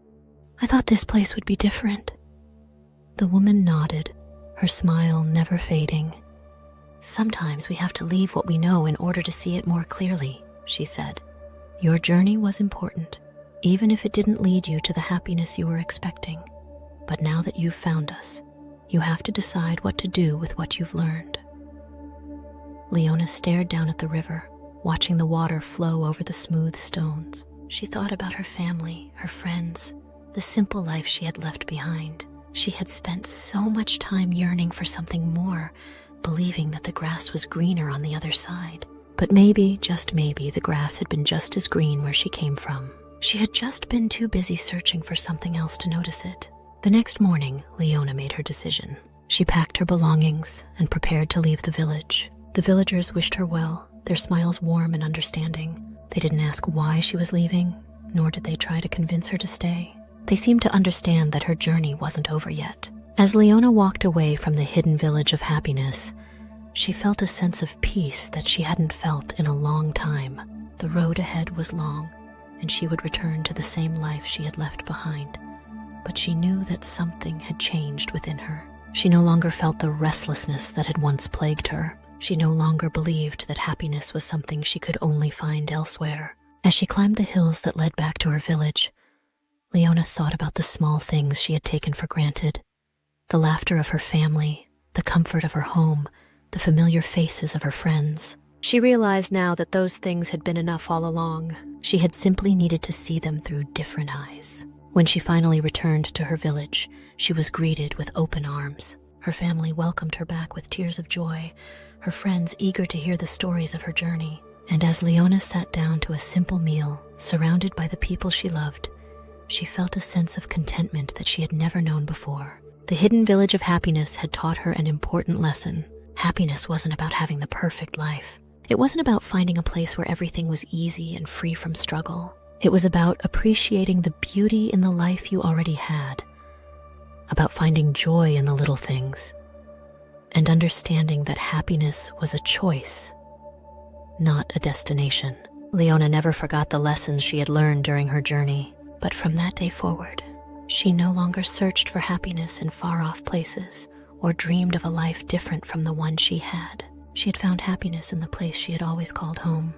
I thought this place would be different. The woman nodded, her smile never fading. Sometimes we have to leave what we know in order to see it more clearly, she said. Your journey was important, even if it didn't lead you to the happiness you were expecting. But now that you've found us, you have to decide what to do with what you've learned. Leona stared down at the river, watching the water flow over the smooth stones. She thought about her family, her friends, the simple life she had left behind. She had spent so much time yearning for something more, believing that the grass was greener on the other side. But maybe, just maybe, the grass had been just as green where she came from. She had just been too busy searching for something else to notice it. The next morning, Leona made her decision. She packed her belongings and prepared to leave the village. The villagers wished her well, their smiles warm and understanding. They didn't ask why she was leaving, nor did they try to convince her to stay. They seemed to understand that her journey wasn't over yet. As Leona walked away from the hidden village of happiness, she felt a sense of peace that she hadn't felt in a long time. The road ahead was long, and she would return to the same life she had left behind. But she knew that something had changed within her. She no longer felt the restlessness that had once plagued her. She no longer believed that happiness was something she could only find elsewhere. As she climbed the hills that led back to her village, Leona thought about the small things she had taken for granted. The laughter of her family, the comfort of her home, the familiar faces of her friends. She realized now that those things had been enough all along. She had simply needed to see them through different eyes. When she finally returned to her village, she was greeted with open arms. Her family welcomed her back with tears of joy, her friends eager to hear the stories of her journey. And as Leona sat down to a simple meal, surrounded by the people she loved, she felt a sense of contentment that she had never known before. The hidden village of happiness had taught her an important lesson. Happiness wasn't about having the perfect life. It wasn't about finding a place where everything was easy and free from struggle. It was about appreciating the beauty in the life you already had, about finding joy in the little things, and understanding that happiness was a choice, not a destination. Leona never forgot the lessons she had learned during her journey, but from that day forward, she no longer searched for happiness in far-off places or dreamed of a life different from the one she had. She had found happiness in the place she had always called home,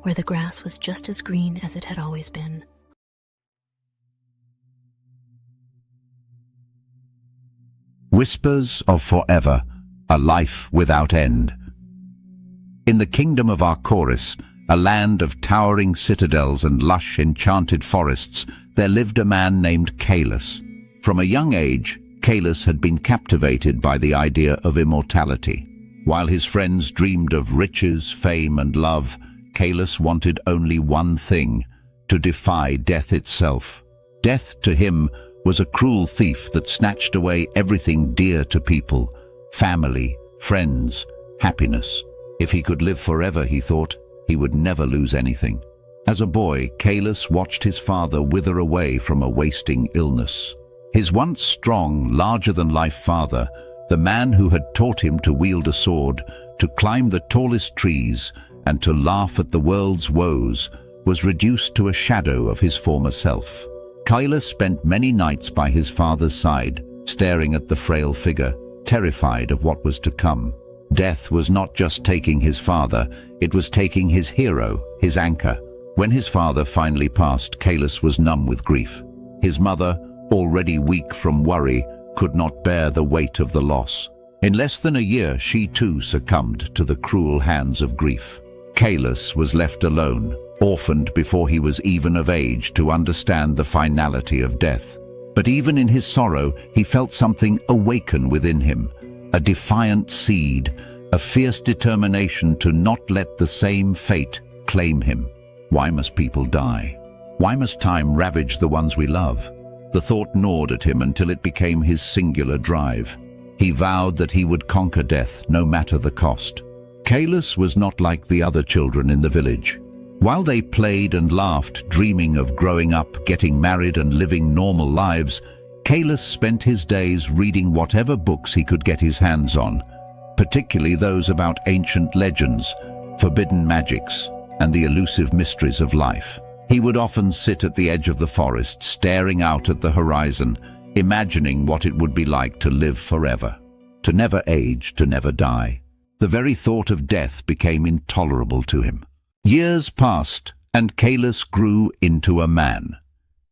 where the grass was just as green as it had always been. Whispers of Forever, a life without end. In the kingdom of our chorus, a land of towering citadels and lush enchanted forests, there lived a man named Calus. From a young age, Calus had been captivated by the idea of immortality. While his friends dreamed of riches, fame, and love, Calus wanted only one thing: to defy death itself. Death, to him, was a cruel thief that snatched away everything dear to people: family, friends, happiness. If he could live forever, he thought, he would never lose anything. As a boy, Calus watched his father wither away from a wasting illness. His once strong, larger-than-life father, the man who had taught him to wield a sword, to climb the tallest trees, and to laugh at the world's woes, was reduced to a shadow of his former self. Kailas spent many nights by his father's side, staring at the frail figure, terrified of what was to come. Death was not just taking his father, it was taking his hero, his anchor. When his father finally passed, Kailas was numb with grief. His mother, already weak from worry, could not bear the weight of the loss. In less than a year, she too succumbed to the cruel hands of grief. Kailas was left alone, orphaned before he was even of age to understand the finality of death. But even in his sorrow, he felt something awaken within him, a defiant seed, a fierce determination to not let the same fate claim him. Why must people die? Why must time ravage the ones we love? The thought gnawed at him until it became his singular drive. He vowed that he would conquer death, no matter the cost. Kailas was not like the other children in the village. While they played and laughed, dreaming of growing up, getting married and living normal lives, Kailas spent his days reading whatever books he could get his hands on, particularly those about ancient legends, forbidden magics, and the elusive mysteries of life. He would often sit at the edge of the forest, staring out at the horizon, imagining what it would be like to live forever, to never age, to never die. The very thought of death became intolerable to him. Years passed, and Kailas grew into a man.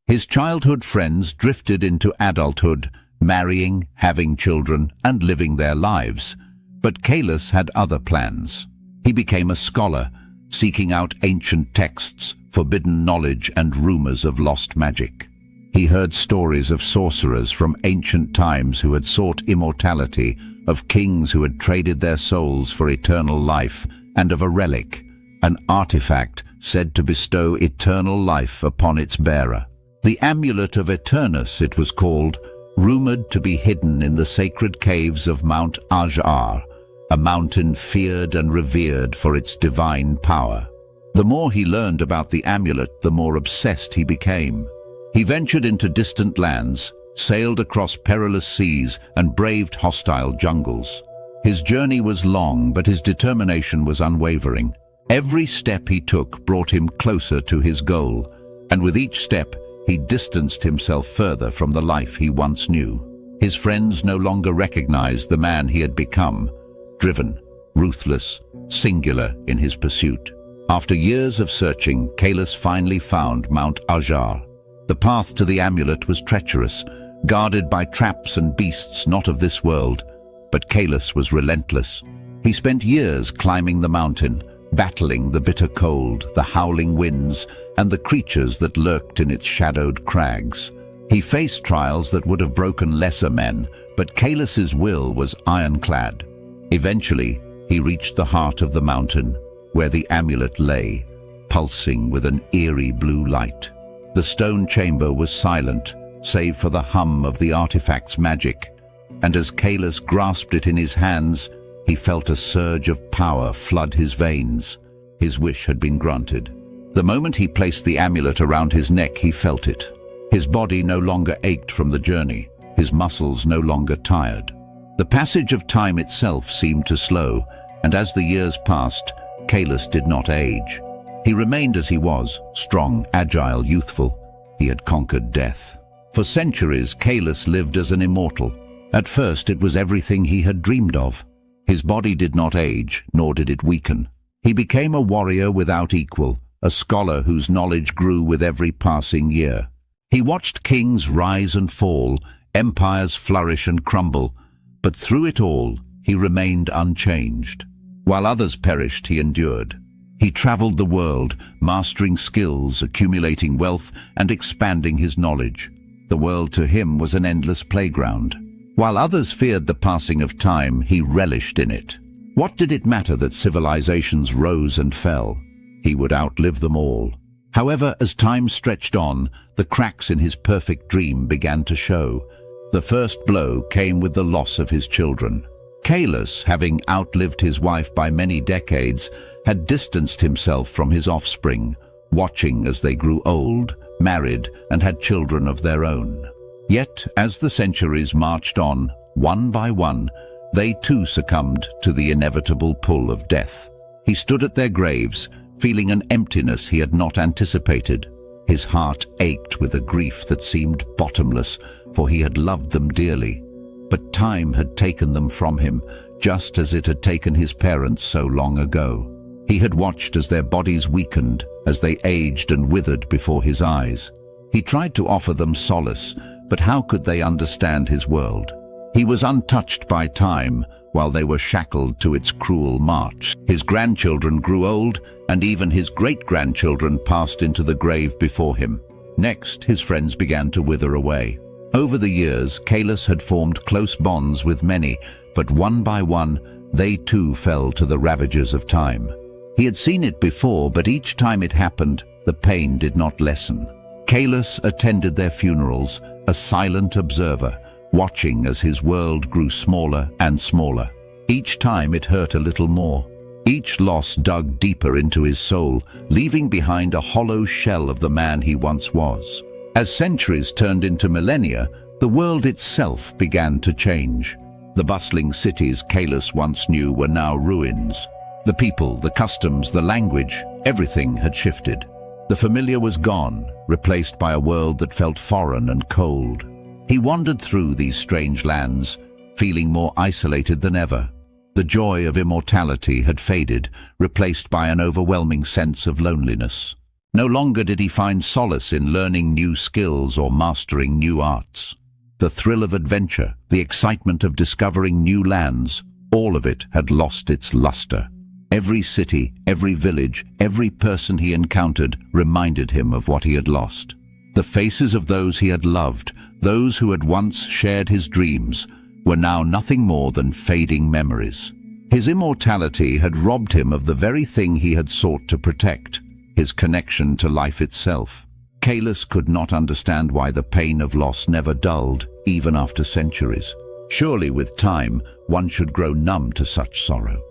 His childhood friends drifted into adulthood, marrying, having children, and living their lives. But Kailas had other plans. He became a scholar, seeking out ancient texts, forbidden knowledge, and rumors of lost magic. He heard stories of sorcerers from ancient times who had sought immortality, of kings who had traded their souls for eternal life, and of a relic, an artifact said to bestow eternal life upon its bearer. The Amulet of Eternus, it was called, rumored to be hidden in the sacred caves of Mount Ajar, a mountain feared and revered for its divine power. The more he learned about the amulet, the more obsessed he became. He ventured into distant lands, sailed across perilous seas, and braved hostile jungles. His journey was long, but his determination was unwavering. Every step he took brought him closer to his goal, and with each step, he distanced himself further from the life he once knew. His friends no longer recognized the man he had become, driven, ruthless, singular in his pursuit. After years of searching, Kailas finally found Mount Ajar. The path to the amulet was treacherous, guarded by traps and beasts not of this world, but Kailas was relentless. He spent years climbing the mountain, battling the bitter cold, the howling winds, and the creatures that lurked in its shadowed crags. He faced trials that would have broken lesser men, but Kailas's will was ironclad. Eventually, he reached the heart of the mountain, where the amulet lay, pulsing with an eerie blue light. The stone chamber was silent, save for the hum of the artifact's magic, and as Kailas grasped it in his hands, he felt a surge of power flood his veins. His wish had been granted. The moment he placed the amulet around his neck, he felt it. His body no longer ached from the journey, his muscles no longer tired. The passage of time itself seemed to slow, and as the years passed, Kailas did not age. He remained as he was, strong, agile, youthful. He had conquered death. For centuries, Kailas lived as an immortal. At first, it was everything he had dreamed of. His body did not age, nor did it weaken. He became a warrior without equal, a scholar whose knowledge grew with every passing year. He watched kings rise and fall, empires flourish and crumble, but through it all, he remained unchanged. While others perished, he endured. He traveled the world, mastering skills, accumulating wealth, and expanding his knowledge. The world to him was an endless playground. While others feared the passing of time, he relished in it. What did it matter that civilizations rose and fell? He would outlive them all. However, as time stretched on, the cracks in his perfect dream began to show. The first blow came with the loss of his children. Kailas, having outlived his wife by many decades, had distanced himself from his offspring, watching as they grew old, married, and had children of their own. Yet, as the centuries marched on, one by one, they too succumbed to the inevitable pull of death. He stood at their graves, feeling an emptiness he had not anticipated. His heart ached with a grief that seemed bottomless, for he had loved them dearly. But time had taken them from him, just as it had taken his parents so long ago. He had watched as their bodies weakened, as they aged and withered before his eyes. He tried to offer them solace, but how could they understand his world? He was untouched by time, while they were shackled to its cruel march. His grandchildren grew old, and even his great-grandchildren passed into the grave before him. Next, his friends began to wither away. Over the years, Kalis had formed close bonds with many, but one by one, they too fell to the ravages of time. He had seen it before, but each time it happened, the pain did not lessen. Kalis attended their funerals, a silent observer, watching as his world grew smaller and smaller. Each time it hurt a little more. Each loss dug deeper into his soul, leaving behind a hollow shell of the man he once was. As centuries turned into millennia, the world itself began to change. The bustling cities Kalis once knew were now ruins. The people, the customs, the language, everything had shifted. The familiar was gone, replaced by a world that felt foreign and cold. He wandered through these strange lands, feeling more isolated than ever. The joy of immortality had faded, replaced by an overwhelming sense of loneliness. No longer did he find solace in learning new skills or mastering new arts. The thrill of adventure, the excitement of discovering new lands, all of it had lost its luster. Every city, every village, every person he encountered reminded him of what he had lost. The faces of those he had loved, those who had once shared his dreams, were now nothing more than fading memories. His immortality had robbed him of the very thing he had sought to protect, his connection to life itself. Kalis could not understand why the pain of loss never dulled, even after centuries. Surely with time, one should grow numb to such sorrow.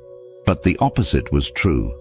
But the opposite was true.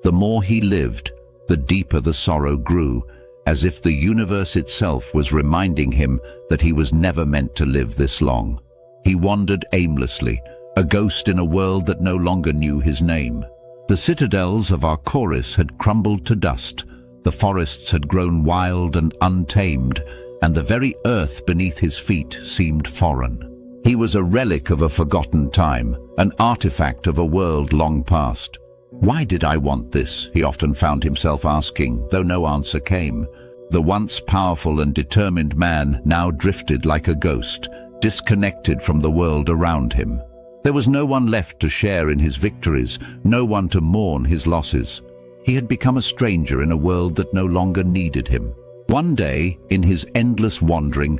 The more he lived, the deeper the sorrow grew, as if the universe itself was reminding him that he was never meant to live this long. He wandered aimlessly, a ghost in a world that no longer knew his name. The citadels of our chorus had crumbled to dust, the forests had grown wild and untamed, and the very earth beneath his feet seemed foreign. He was a relic of a forgotten time, an artifact of a world long past. Why did I want this? He often found himself asking, though no answer came. The once powerful and determined man now drifted like a ghost, disconnected from the world around him. There was no one left to share in his victories, no one to mourn his losses. He had become a stranger in a world that no longer needed him. One day, in his endless wandering,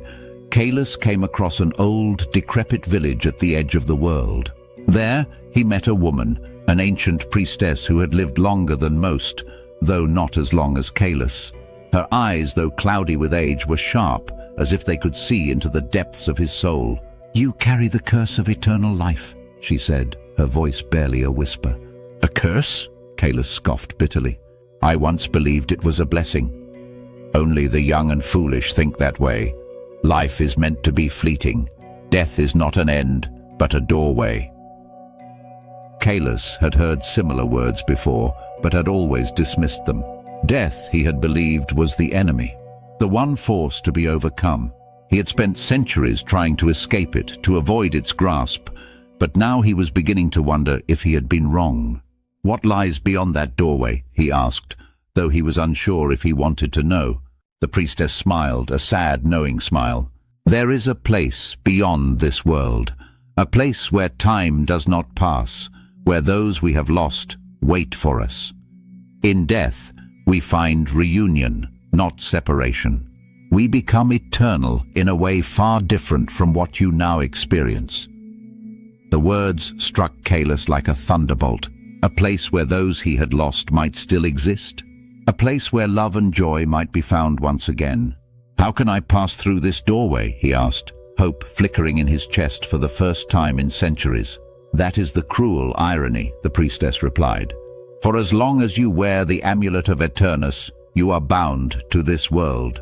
Kalis came across an old, decrepit village at the edge of the world. There, he met a woman, an ancient priestess who had lived longer than most, though not as long as Kalis. Her eyes, though cloudy with age, were sharp, as if they could see into the depths of his soul. "You carry the curse of eternal life," she said, her voice barely a whisper. "A curse?" Kalis scoffed bitterly. "I once believed it was a blessing. Only the young and foolish think that way. Life is meant to be fleeting. Death is not an end, but a doorway." Kalis had heard similar words before, but had always dismissed them. Death, he had believed, was the enemy, the one force to be overcome. He had spent centuries trying to escape it, to avoid its grasp, but now he was beginning to wonder if he had been wrong. "What lies beyond that doorway?" he asked, though he was unsure if he wanted to know. The priestess smiled, a sad, knowing smile. "There is a place beyond this world, a place where time does not pass, where those we have lost wait for us. In death, we find reunion, not separation. We become eternal in a way far different from what you now experience." The words struck Kalis like a thunderbolt. A place where those he had lost might still exist. A place where love and joy might be found once again. "How can I pass through this doorway?" he asked, hope flickering in his chest for the first time in centuries. "That is the cruel irony," the priestess replied. "For as long as you wear the amulet of Eternus, you are bound to this world.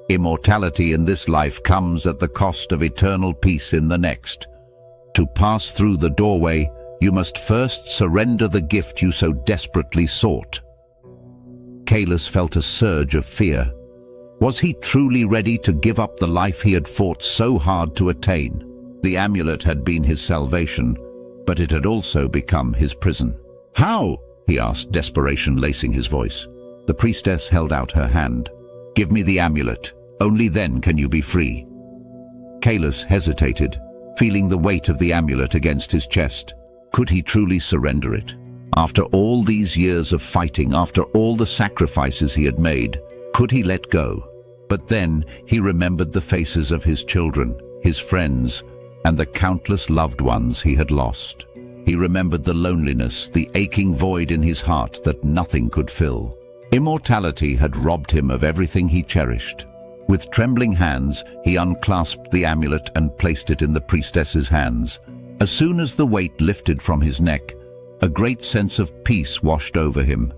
Immortality in this life comes at the cost of eternal peace in the next. To pass through the doorway, you must first surrender the gift you so desperately sought." Kalis felt a surge of fear. Was he truly ready to give up the life he had fought so hard to attain? The amulet had been his salvation, but it had also become his prison. "How?" he asked, desperation lacing his voice. The priestess held out her hand. "Give me the amulet. Only then can you be free." Kalis hesitated, feeling the weight of the amulet against his chest. Could he truly surrender it? After all these years of fighting, after all the sacrifices he had made, could he let go? But then he remembered the faces of his children, his friends, and the countless loved ones he had lost. He remembered the loneliness, the aching void in his heart that nothing could fill. Immortality had robbed him of everything he cherished. With trembling hands, he unclasped the amulet and placed it in the priestess's hands. As soon as the weight lifted from his neck, a great sense of peace washed over him,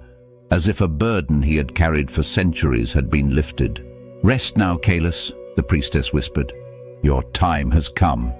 as if a burden he had carried for centuries had been lifted. "Rest now, Kalis," the priestess whispered. "Your time has come."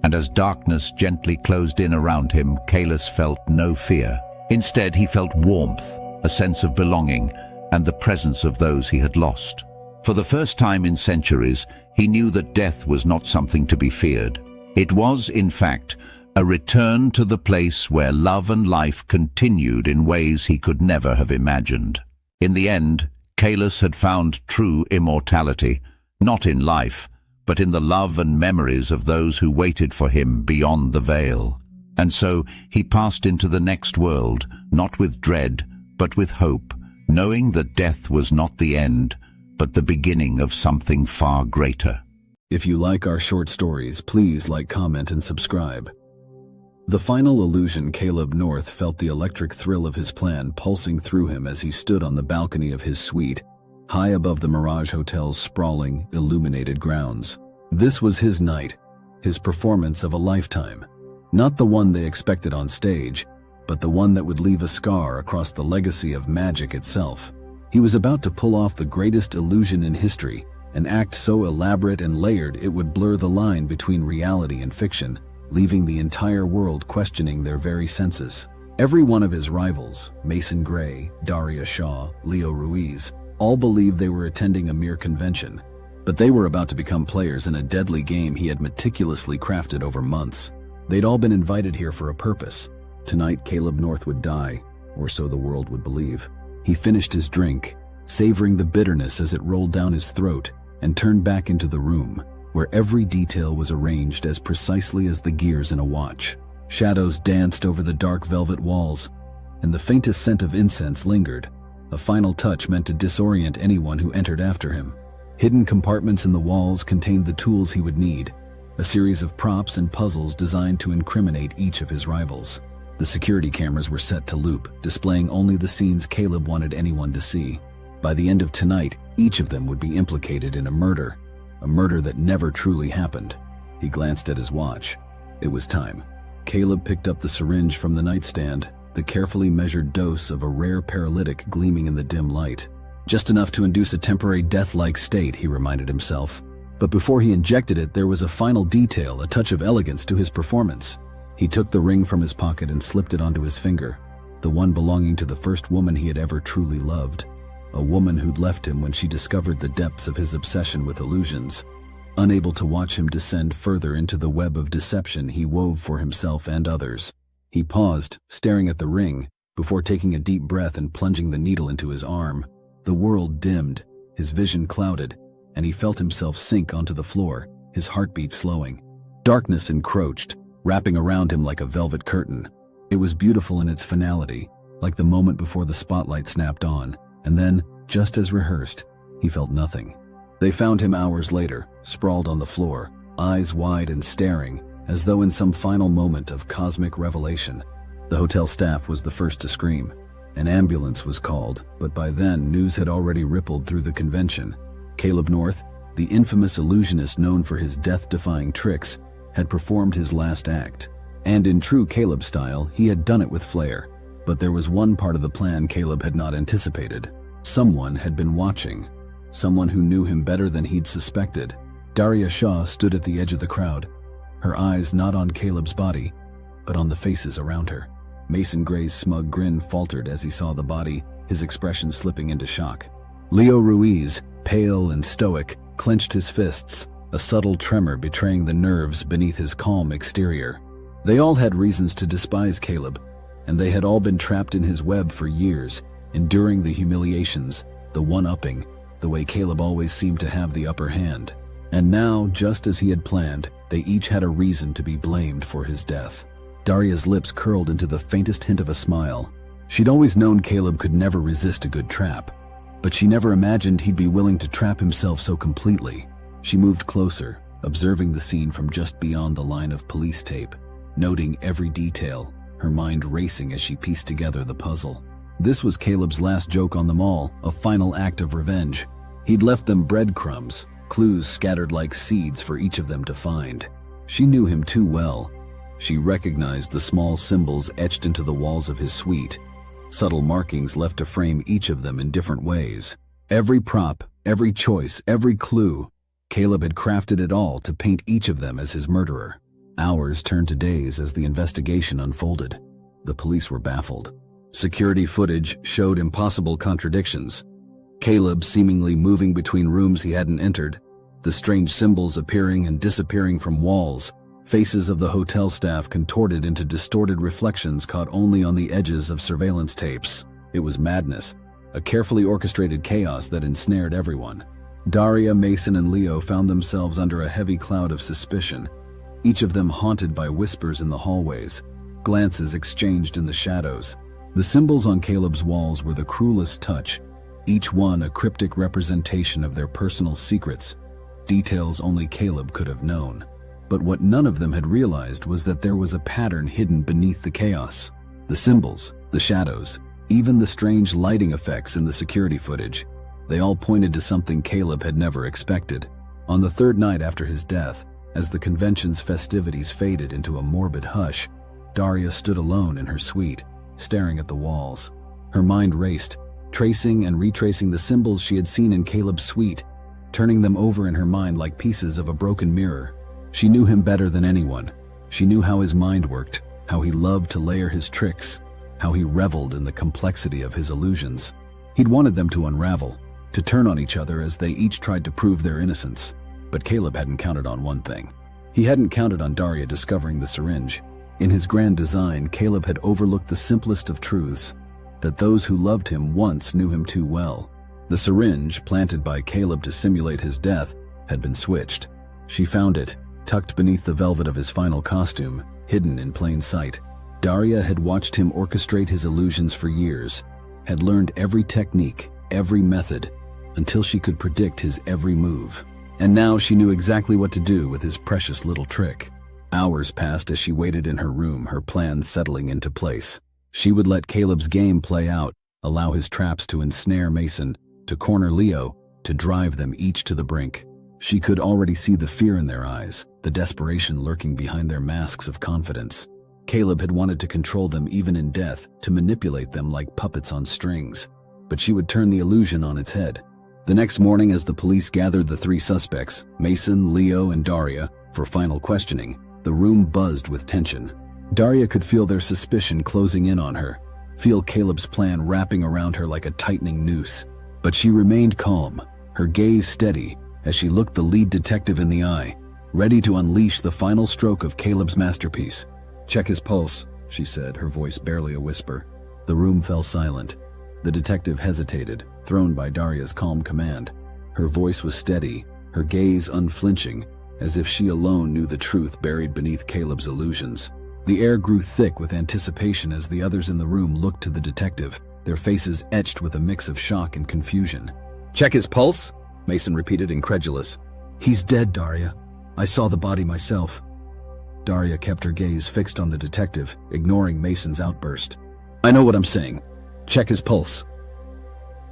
And as darkness gently closed in around him, Kalis felt no fear. Instead, he felt warmth, a sense of belonging, and the presence of those he had lost. For the first time in centuries, he knew that death was not something to be feared. It was, in fact, a return to the place where love and life continued in ways he could never have imagined. In the end, Kalis had found true immortality, not in life, but in the love and memories of those who waited for him beyond the veil. And so he passed into the next world, not with dread, but with hope, knowing that death was not the end, but the beginning of something far greater. If you like our short stories, please like, comment, and subscribe. The final illusion, Caleb North felt the electric thrill of his plan pulsing through him as he stood on the balcony of his suite, high above the Mirage Hotel's sprawling, illuminated grounds. This was his night, his performance of a lifetime. Not the one they expected on stage, but the one that would leave a scar across the legacy of magic itself. He was about to pull off the greatest illusion in history, an act so elaborate and layered it would blur the line between reality and fiction, leaving the entire world questioning their very senses. Every one of his rivals, Mason Gray, Daria Shaw, Leo Ruiz, all believed they were attending a mere convention, but they were about to become players in a deadly game he had meticulously crafted over months. They'd all been invited here for a purpose. Tonight, Caleb North would die, or so the world would believe. He finished his drink, savoring the bitterness as it rolled down his throat, and turned back into the room, where every detail was arranged as precisely as the gears in a watch. Shadows danced over the dark velvet walls, and the faintest scent of incense lingered, a final touch meant to disorient anyone who entered after him. Hidden compartments in the walls contained the tools he would need, a series of props and puzzles designed to incriminate each of his rivals. The security cameras were set to loop, displaying only the scenes Caleb wanted anyone to see. By the end of tonight, each of them would be implicated in a murder that never truly happened. He glanced at his watch. It was time. Caleb picked up the syringe from the nightstand, the carefully measured dose of a rare paralytic gleaming in the dim light. Just enough to induce a temporary death-like state, he reminded himself. But before he injected it, there was a final detail, a touch of elegance to his performance. He took the ring from his pocket and slipped it onto his finger, the one belonging to the first woman he had ever truly loved. A woman who'd left him when she discovered the depths of his obsession with illusions. Unable to watch him descend further into the web of deception he wove for himself and others, he paused, staring at the ring, before taking a deep breath and plunging the needle into his arm. The world dimmed, his vision clouded, and he felt himself sink onto the floor, his heartbeat slowing. Darkness encroached, wrapping around him like a velvet curtain. It was beautiful in its finality, like the moment before the spotlight snapped on. And then, just as rehearsed, he felt nothing. They found him hours later, sprawled on the floor, eyes wide and staring, as though in some final moment of cosmic revelation. The hotel staff was the first to scream. An ambulance was called, but by then news had already rippled through the convention. Caleb North, the infamous illusionist known for his death-defying tricks, had performed his last act. And in true Caleb style, he had done it with flair. But there was one part of the plan Caleb had not anticipated. Someone had been watching. Someone who knew him better than he'd suspected. Daria Shaw stood at the edge of the crowd, her eyes not on Caleb's body, but on the faces around her. Mason Gray's smug grin faltered as he saw the body, his expression slipping into shock. Leo Ruiz, pale and stoic, clenched his fists, a subtle tremor betraying the nerves beneath his calm exterior. They all had reasons to despise Caleb, and they had all been trapped in his web for years, enduring the humiliations, the one-upping, the way Caleb always seemed to have the upper hand. And now, just as he had planned, they each had a reason to be blamed for his death. Daria's lips curled into the faintest hint of a smile. She'd always known Caleb could never resist a good trap, but she never imagined he'd be willing to trap himself so completely. She moved closer, observing the scene from just beyond the line of police tape, noting every detail, her mind racing as she pieced together the puzzle. This was Caleb's last joke on them all, a final act of revenge. He'd left them breadcrumbs, clues scattered like seeds for each of them to find. She knew him too well. She recognized the small symbols etched into the walls of his suite, subtle markings left to frame each of them in different ways. Every prop, every choice, every clue, Caleb had crafted it all to paint each of them as his murderer. Hours turned to days as the investigation unfolded. The police were baffled. Security footage showed impossible contradictions. Caleb seemingly moving between rooms he hadn't entered, the strange symbols appearing and disappearing from walls, faces of the hotel staff contorted into distorted reflections caught only on the edges of surveillance tapes. It was madness, a carefully orchestrated chaos that ensnared everyone. Daria, Mason, and Leo found themselves under a heavy cloud of suspicion, each of them haunted by whispers in the hallways, glances exchanged in the shadows. The symbols on Caleb's walls were the cruelest touch, each one a cryptic representation of their personal secrets, details only Caleb could have known. But what none of them had realized was that there was a pattern hidden beneath the chaos. The symbols, the shadows, even the strange lighting effects in the security footage, they all pointed to something Caleb had never expected. On the third night after his death, as the convention's festivities faded into a morbid hush, Daria stood alone in her suite, staring at the walls. Her mind raced, tracing and retracing the symbols she had seen in Caleb's suite, turning them over in her mind like pieces of a broken mirror. She knew him better than anyone. She knew how his mind worked, how he loved to layer his tricks, how he reveled in the complexity of his illusions. He'd wanted them to unravel, to turn on each other as they each tried to prove their innocence. But Caleb hadn't counted on one thing. He hadn't counted on Daria discovering the syringe. In his grand design, Caleb had overlooked the simplest of truths, that those who loved him once knew him too well. The syringe, planted by Caleb to simulate his death, had been switched. She found it, tucked beneath the velvet of his final costume, hidden in plain sight. Daria had watched him orchestrate his illusions for years, had learned every technique, every method, until she could predict his every move. And now she knew exactly what to do with his precious little trick. Hours passed as she waited in her room, her plans settling into place. She would let Caleb's game play out, allow his traps to ensnare Mason, to corner Leo, to drive them each to the brink. She could already see the fear in their eyes, the desperation lurking behind their masks of confidence. Caleb had wanted to control them even in death, to manipulate them like puppets on strings. But she would turn the illusion on its head. The next morning, as the police gathered the three suspects, Mason, Leo, and Daria, for final questioning, the room buzzed with tension. Daria could feel their suspicion closing in on her, feel Caleb's plan wrapping around her like a tightening noose. But she remained calm, her gaze steady, as she looked the lead detective in the eye, ready to unleash the final stroke of Caleb's masterpiece. "Check his pulse," she said, her voice barely a whisper. The room fell silent. The detective hesitated, thrown by Daria's calm command. Her voice was steady, her gaze unflinching, as if she alone knew the truth buried beneath Caleb's illusions. The air grew thick with anticipation as the others in the room looked to the detective, their faces etched with a mix of shock and confusion. "Check his pulse?" Mason repeated, incredulous. "He's dead, Daria. I saw the body myself." Daria kept her gaze fixed on the detective, ignoring Mason's outburst. "I know what I'm saying. Check his pulse."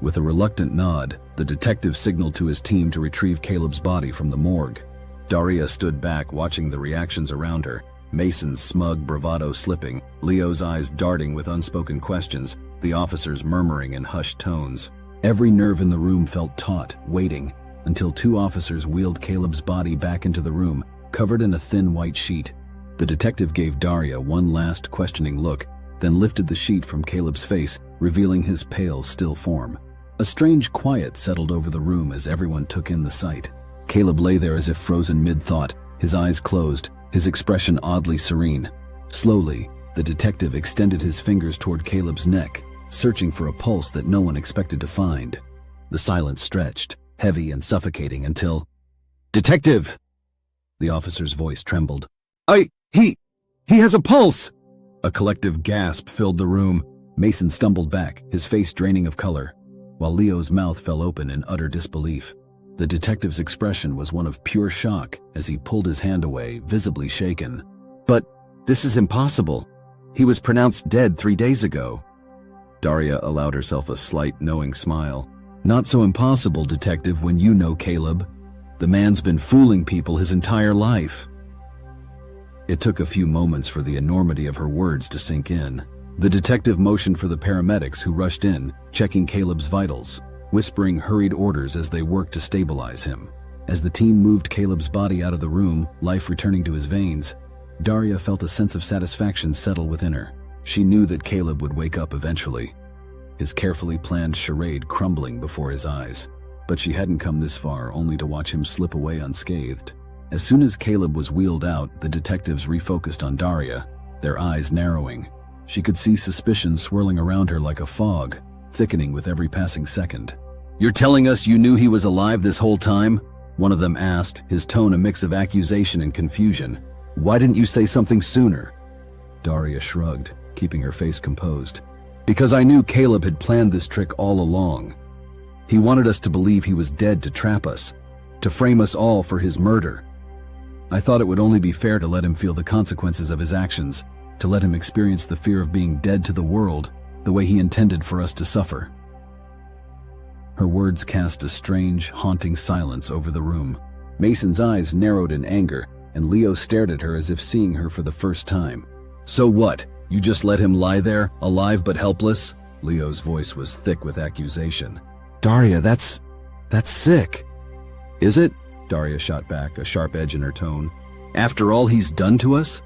With a reluctant nod, the detective signaled to his team to retrieve Caleb's body from the morgue. Daria stood back, watching the reactions around her, Mason's smug bravado slipping, Leo's eyes darting with unspoken questions, the officers murmuring in hushed tones. Every nerve in the room felt taut, waiting, until two officers wheeled Caleb's body back into the room, covered in a thin white sheet. The detective gave Daria one last questioning look, then lifted the sheet from Caleb's face, revealing his pale, still form. A strange quiet settled over the room as everyone took in the sight. Caleb lay there as if frozen mid-thought, his eyes closed, his expression oddly serene. Slowly, the detective extended his fingers toward Caleb's neck, searching for a pulse that no one expected to find. The silence stretched, heavy and suffocating until... "Detective!" The officer's voice trembled. He has a pulse!" A collective gasp filled the room. Mason stumbled back, his face draining of color, while Leo's mouth fell open in utter disbelief. The detective's expression was one of pure shock as he pulled his hand away, visibly shaken. "But this is impossible. He was pronounced dead 3 days ago." Daria allowed herself a slight, knowing smile. "Not so impossible, detective, when you know Caleb. The man's been fooling people his entire life." It took a few moments for the enormity of her words to sink in. The detective motioned for the paramedics who rushed in, checking Caleb's vitals, whispering hurried orders as they worked to stabilize him. As the team moved Caleb's body out of the room, life returning to his veins, Daria felt a sense of satisfaction settle within her. She knew that Caleb would wake up eventually, his carefully planned charade crumbling before his eyes. But she hadn't come this far only to watch him slip away unscathed. As soon as Caleb was wheeled out, the detectives refocused on Daria, their eyes narrowing. She could see suspicion swirling around her like a fog, thickening with every passing second. "You're telling us you knew he was alive this whole time?" one of them asked, his tone a mix of accusation and confusion. "Why didn't you say something sooner?" Daria shrugged, keeping her face composed. "Because I knew Caleb had planned this trick all along. He wanted us to believe he was dead to trap us, to frame us all for his murder. I thought it would only be fair to let him feel the consequences of his actions, to let him experience the fear of being dead to the world, the way he intended for us to suffer." Her words cast a strange, haunting silence over the room. Mason's eyes narrowed in anger, and Leo stared at her as if seeing her for the first time. "So what? You just let him lie there, alive but helpless?" Leo's voice was thick with accusation. "Daria, that's sick." "Is it?" Daria shot back, a sharp edge in her tone. "After all he's done to us?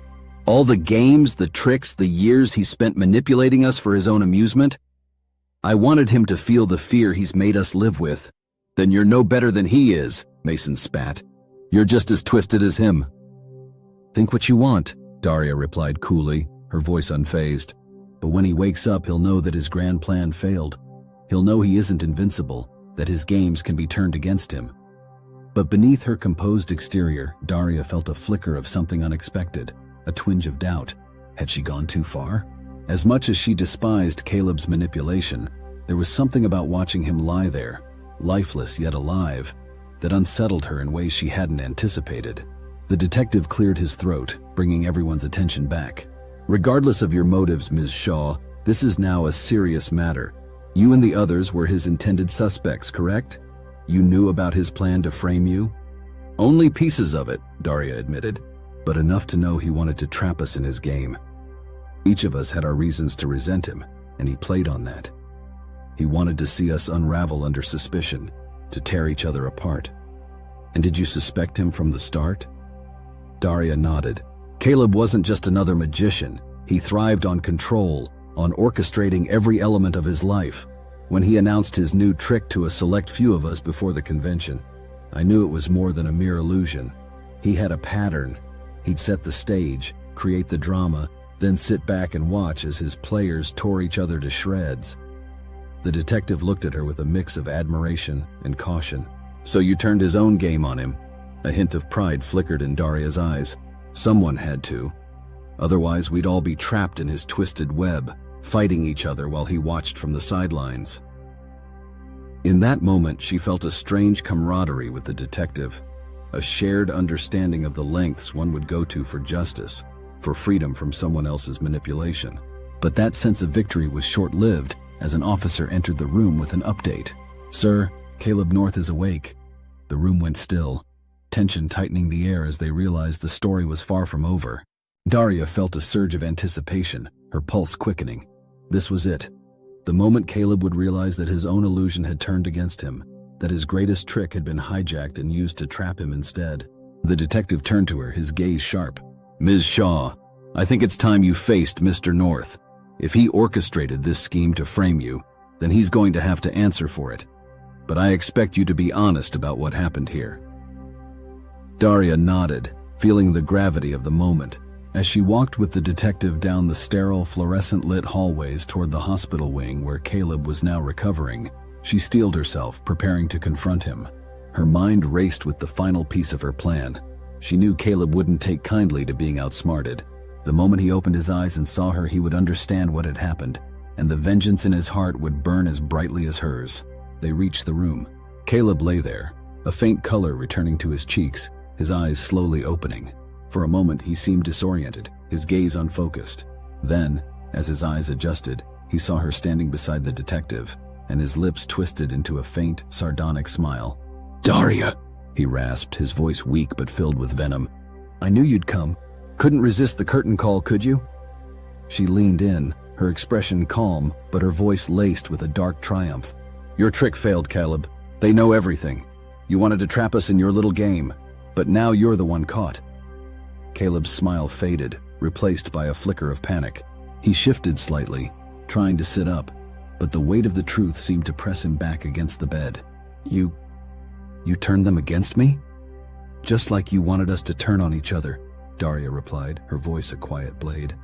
All the games, the tricks, the years he spent manipulating us for his own amusement? I wanted him to feel the fear he's made us live with." "Then you're no better than he is," Mason spat. "You're just as twisted as him." "Think what you want," Daria replied coolly, her voice unfazed. "But when he wakes up, he'll know that his grand plan failed. He'll know he isn't invincible, that his games can be turned against him." But beneath her composed exterior, Daria felt a flicker of something unexpected, a twinge of doubt. Had she gone too far? As much as she despised Caleb's manipulation, there was something about watching him lie there, lifeless yet alive, that unsettled her in ways she hadn't anticipated. The detective cleared his throat, bringing everyone's attention back. "Regardless of your motives, Ms. Shaw, this is now a serious matter. You and the others were his intended suspects, correct? You knew about his plan to frame you?" "Only pieces of it," Daria admitted, "but enough to know he wanted to trap us in his game. Each of us had our reasons to resent him, and he played on that. He wanted to see us unravel under suspicion, to tear each other apart." "And did you suspect him from the start?" Daria nodded. "Caleb wasn't just another magician. He thrived on control, on orchestrating every element of his life. When he announced his new trick to a select few of us before the convention, I knew it was more than a mere illusion. He had a pattern. He'd set the stage, create the drama, then sit back and watch as his players tore each other to shreds." The detective looked at her with a mix of admiration and caution. "So you turned his own game on him?" A hint of pride flickered in Daria's eyes. "Someone had to. Otherwise, we'd all be trapped in his twisted web, fighting each other while he watched from the sidelines." In that moment, she felt a strange camaraderie with the detective, a shared understanding of the lengths one would go to for justice, for freedom from someone else's manipulation. But that sense of victory was short-lived as an officer entered the room with an update. "Sir, Caleb North is awake." The room went still, tension tightening the air as they realized the story was far from over. Daria felt a surge of anticipation, her pulse quickening. This was it. The moment Caleb would realize that his own illusion had turned against him, that his greatest trick had been hijacked and used to trap him instead. The detective turned to her, his gaze sharp. "Ms. Shaw, I think it's time you faced Mr. North. If he orchestrated this scheme to frame you, then he's going to have to answer for it. But I expect you to be honest about what happened here." Daria nodded, feeling the gravity of the moment. As she walked with the detective down the sterile, fluorescent-lit hallways toward the hospital wing where Caleb was now recovering, she steeled herself, preparing to confront him. Her mind raced with the final piece of her plan. She knew Caleb wouldn't take kindly to being outsmarted. The moment he opened his eyes and saw her, he would understand what had happened, and the vengeance in his heart would burn as brightly as hers. They reached the room. Caleb lay there, a faint color returning to his cheeks, his eyes slowly opening. For a moment, he seemed disoriented, his gaze unfocused. Then, as his eyes adjusted, he saw her standing beside the detective, and his lips twisted into a faint, sardonic smile. "Daria," he rasped, his voice weak but filled with venom. "I knew you'd come. Couldn't resist the curtain call, could you?" She leaned in, her expression calm, but her voice laced with a dark triumph. "Your trick failed, Caleb. They know everything. You wanted to trap us in your little game, but now you're the one caught." Caleb's smile faded, replaced by a flicker of panic. He shifted slightly, trying to sit up, but the weight of the truth seemed to press him back against the bed. You turned them against me?" "Just like you wanted us to turn on each other," Daria replied, her voice a quiet blade.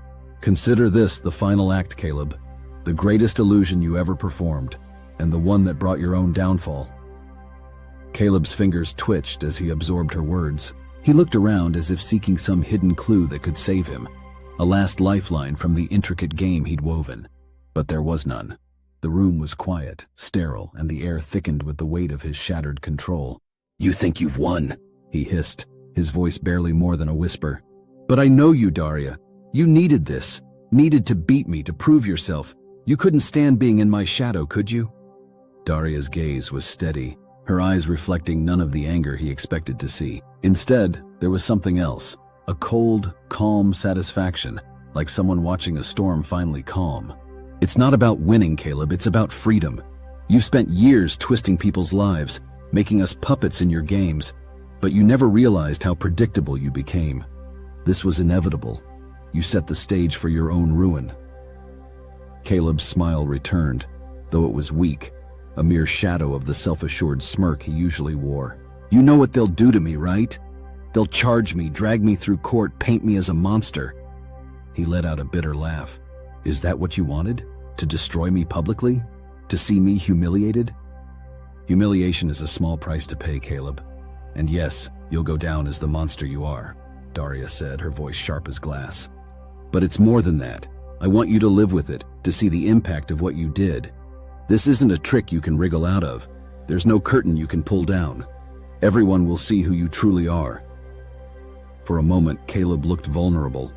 "Consider this the final act, Caleb. The greatest illusion you ever performed, and the one that brought your own downfall." Caleb's fingers twitched as he absorbed her words. He looked around as if seeking some hidden clue that could save him, a last lifeline from the intricate game he'd woven. But there was none. The room was quiet, sterile, and the air thickened with the weight of his shattered control. "You think you've won," he hissed, his voice barely more than a whisper. "But I know you, Daria. You needed this, needed to beat me, to prove yourself. You couldn't stand being in my shadow, could you?" Daria's gaze was steady, her eyes reflecting none of the anger he expected to see. Instead, there was something else, a cold, calm satisfaction, like someone watching a storm finally calm. "It's not about winning, Caleb, it's about freedom. You've spent years twisting people's lives, making us puppets in your games, but you never realized how predictable you became. This was inevitable. You set the stage for your own ruin." Caleb's smile returned, though it was weak, a mere shadow of the self-assured smirk he usually wore. "You know what they'll do to me, right? They'll charge me, drag me through court, paint me as a monster." He let out a bitter laugh. "Is that what you wanted? To destroy me publicly? To see me humiliated?" "Humiliation is a small price to pay, Caleb. And yes, you'll go down as the monster you are," Daria said, her voice sharp as glass. "But it's more than that. I want you to live with it, to see the impact of what you did. This isn't a trick you can wriggle out of. There's no curtain you can pull down. Everyone will see who you truly are." For a moment, Caleb looked vulnerable,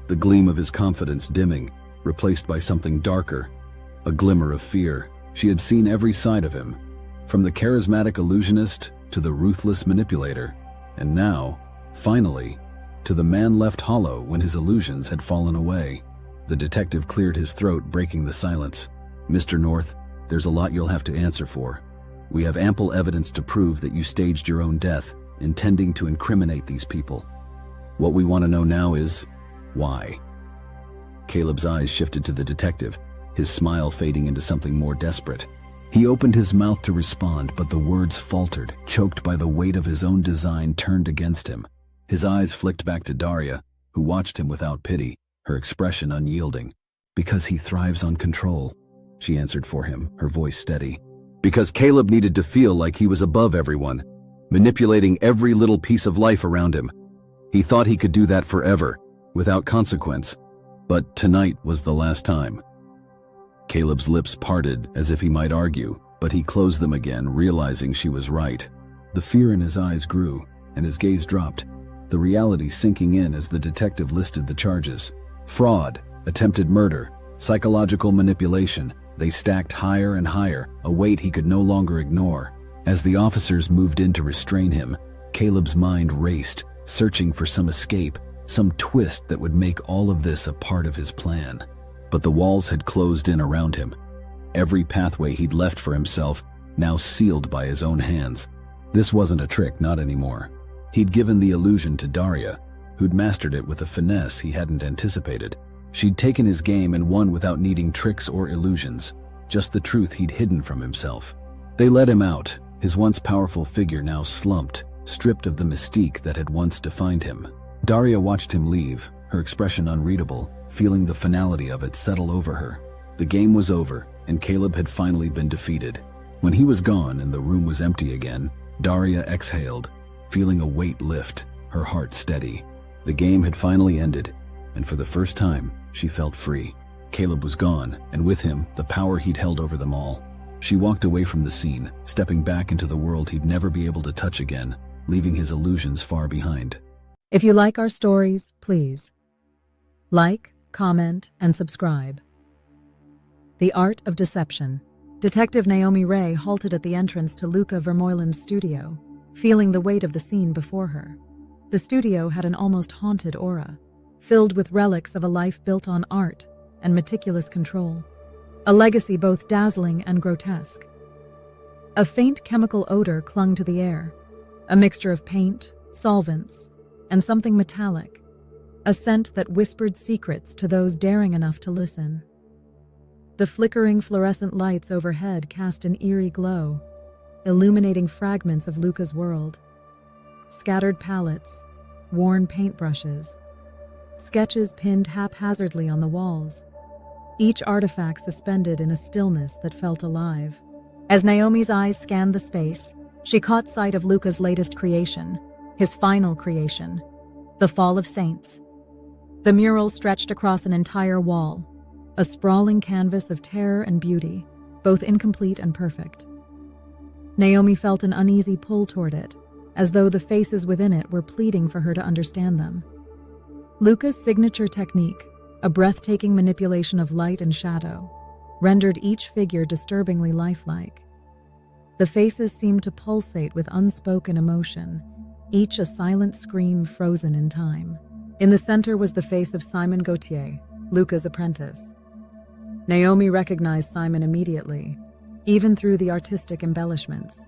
the gleam of his confidence dimming, replaced by something darker, a glimmer of fear. She had seen every side of him, from the charismatic illusionist to the ruthless manipulator, and now, finally, to the man left hollow when his illusions had fallen away. The detective cleared his throat, breaking the silence. "Mr. North, there's a lot you'll have to answer for. We have ample evidence to prove that you staged your own death, intending to incriminate these people. What we want to know now is, why?" Caleb's eyes shifted to the detective, his smile fading into something more desperate. He opened his mouth to respond, but the words faltered, choked by the weight of his own design turned against him. His eyes flicked back to Daria, who watched him without pity, her expression unyielding. "Because he thrives on control," she answered for him, her voice steady. "Because Caleb needed to feel like he was above everyone, manipulating every little piece of life around him. He thought he could do that forever, without consequence. But tonight was the last time." Caleb's lips parted as if he might argue, but he closed them again, realizing she was right. The fear in his eyes grew, and his gaze dropped, the reality sinking in as the detective listed the charges. Fraud, attempted murder, psychological manipulation. They stacked higher and higher, a weight he could no longer ignore. As the officers moved in to restrain him, Caleb's mind raced, searching for some escape, some twist that would make all of this a part of his plan. But the walls had closed in around him. Every pathway he'd left for himself, now sealed by his own hands. This wasn't a trick, not anymore. He'd given the illusion to Daria, who'd mastered it with a finesse he hadn't anticipated. She'd taken his game and won without needing tricks or illusions. just the truth he'd hidden from himself. They let him out, his once powerful figure now slumped, stripped of the mystique that had once defined him. Daria watched him leave, her expression unreadable, feeling the finality of it settle over her. The game was over, and Caleb had finally been defeated. When he was gone and the room was empty again, Daria exhaled, feeling a weight lift, her heart steady. The game had finally ended, and for the first time, she felt free. Caleb was gone, and with him, the power he'd held over them all. She walked away from the scene, stepping back into the world he'd never be able to touch again, leaving his illusions far behind. If you like our stories, please like, comment, and subscribe. The Art of Deception. Detective Naomi Ray halted at the entrance to Luca Vermeulen's studio, feeling the weight of the scene before her. The studio had an almost haunted aura, filled with relics of a life built on art and meticulous control, a legacy both dazzling and grotesque. A faint chemical odor clung to the air, a mixture of paint, solvents, and something metallic, a scent that whispered secrets to those daring enough to listen. The flickering fluorescent lights overhead cast an eerie glow, illuminating fragments of Luca's world. Scattered palettes, worn paintbrushes, sketches pinned haphazardly on the walls, each artifact suspended in a stillness that felt alive. As Naomi's eyes scanned the space, she caught sight of Luca's latest creation, his final creation, the Fall of Saints. The mural stretched across an entire wall, a sprawling canvas of terror and beauty, both incomplete and perfect. Naomi felt an uneasy pull toward it, as though the faces within it were pleading for her to understand them. Luca's signature technique, a breathtaking manipulation of light and shadow, rendered each figure disturbingly lifelike. The faces seemed to pulsate with unspoken emotion, each a silent scream frozen in time. In the center was the face of Simon Gauthier, Luca's apprentice. Naomi recognized Simon immediately, even through the artistic embellishments.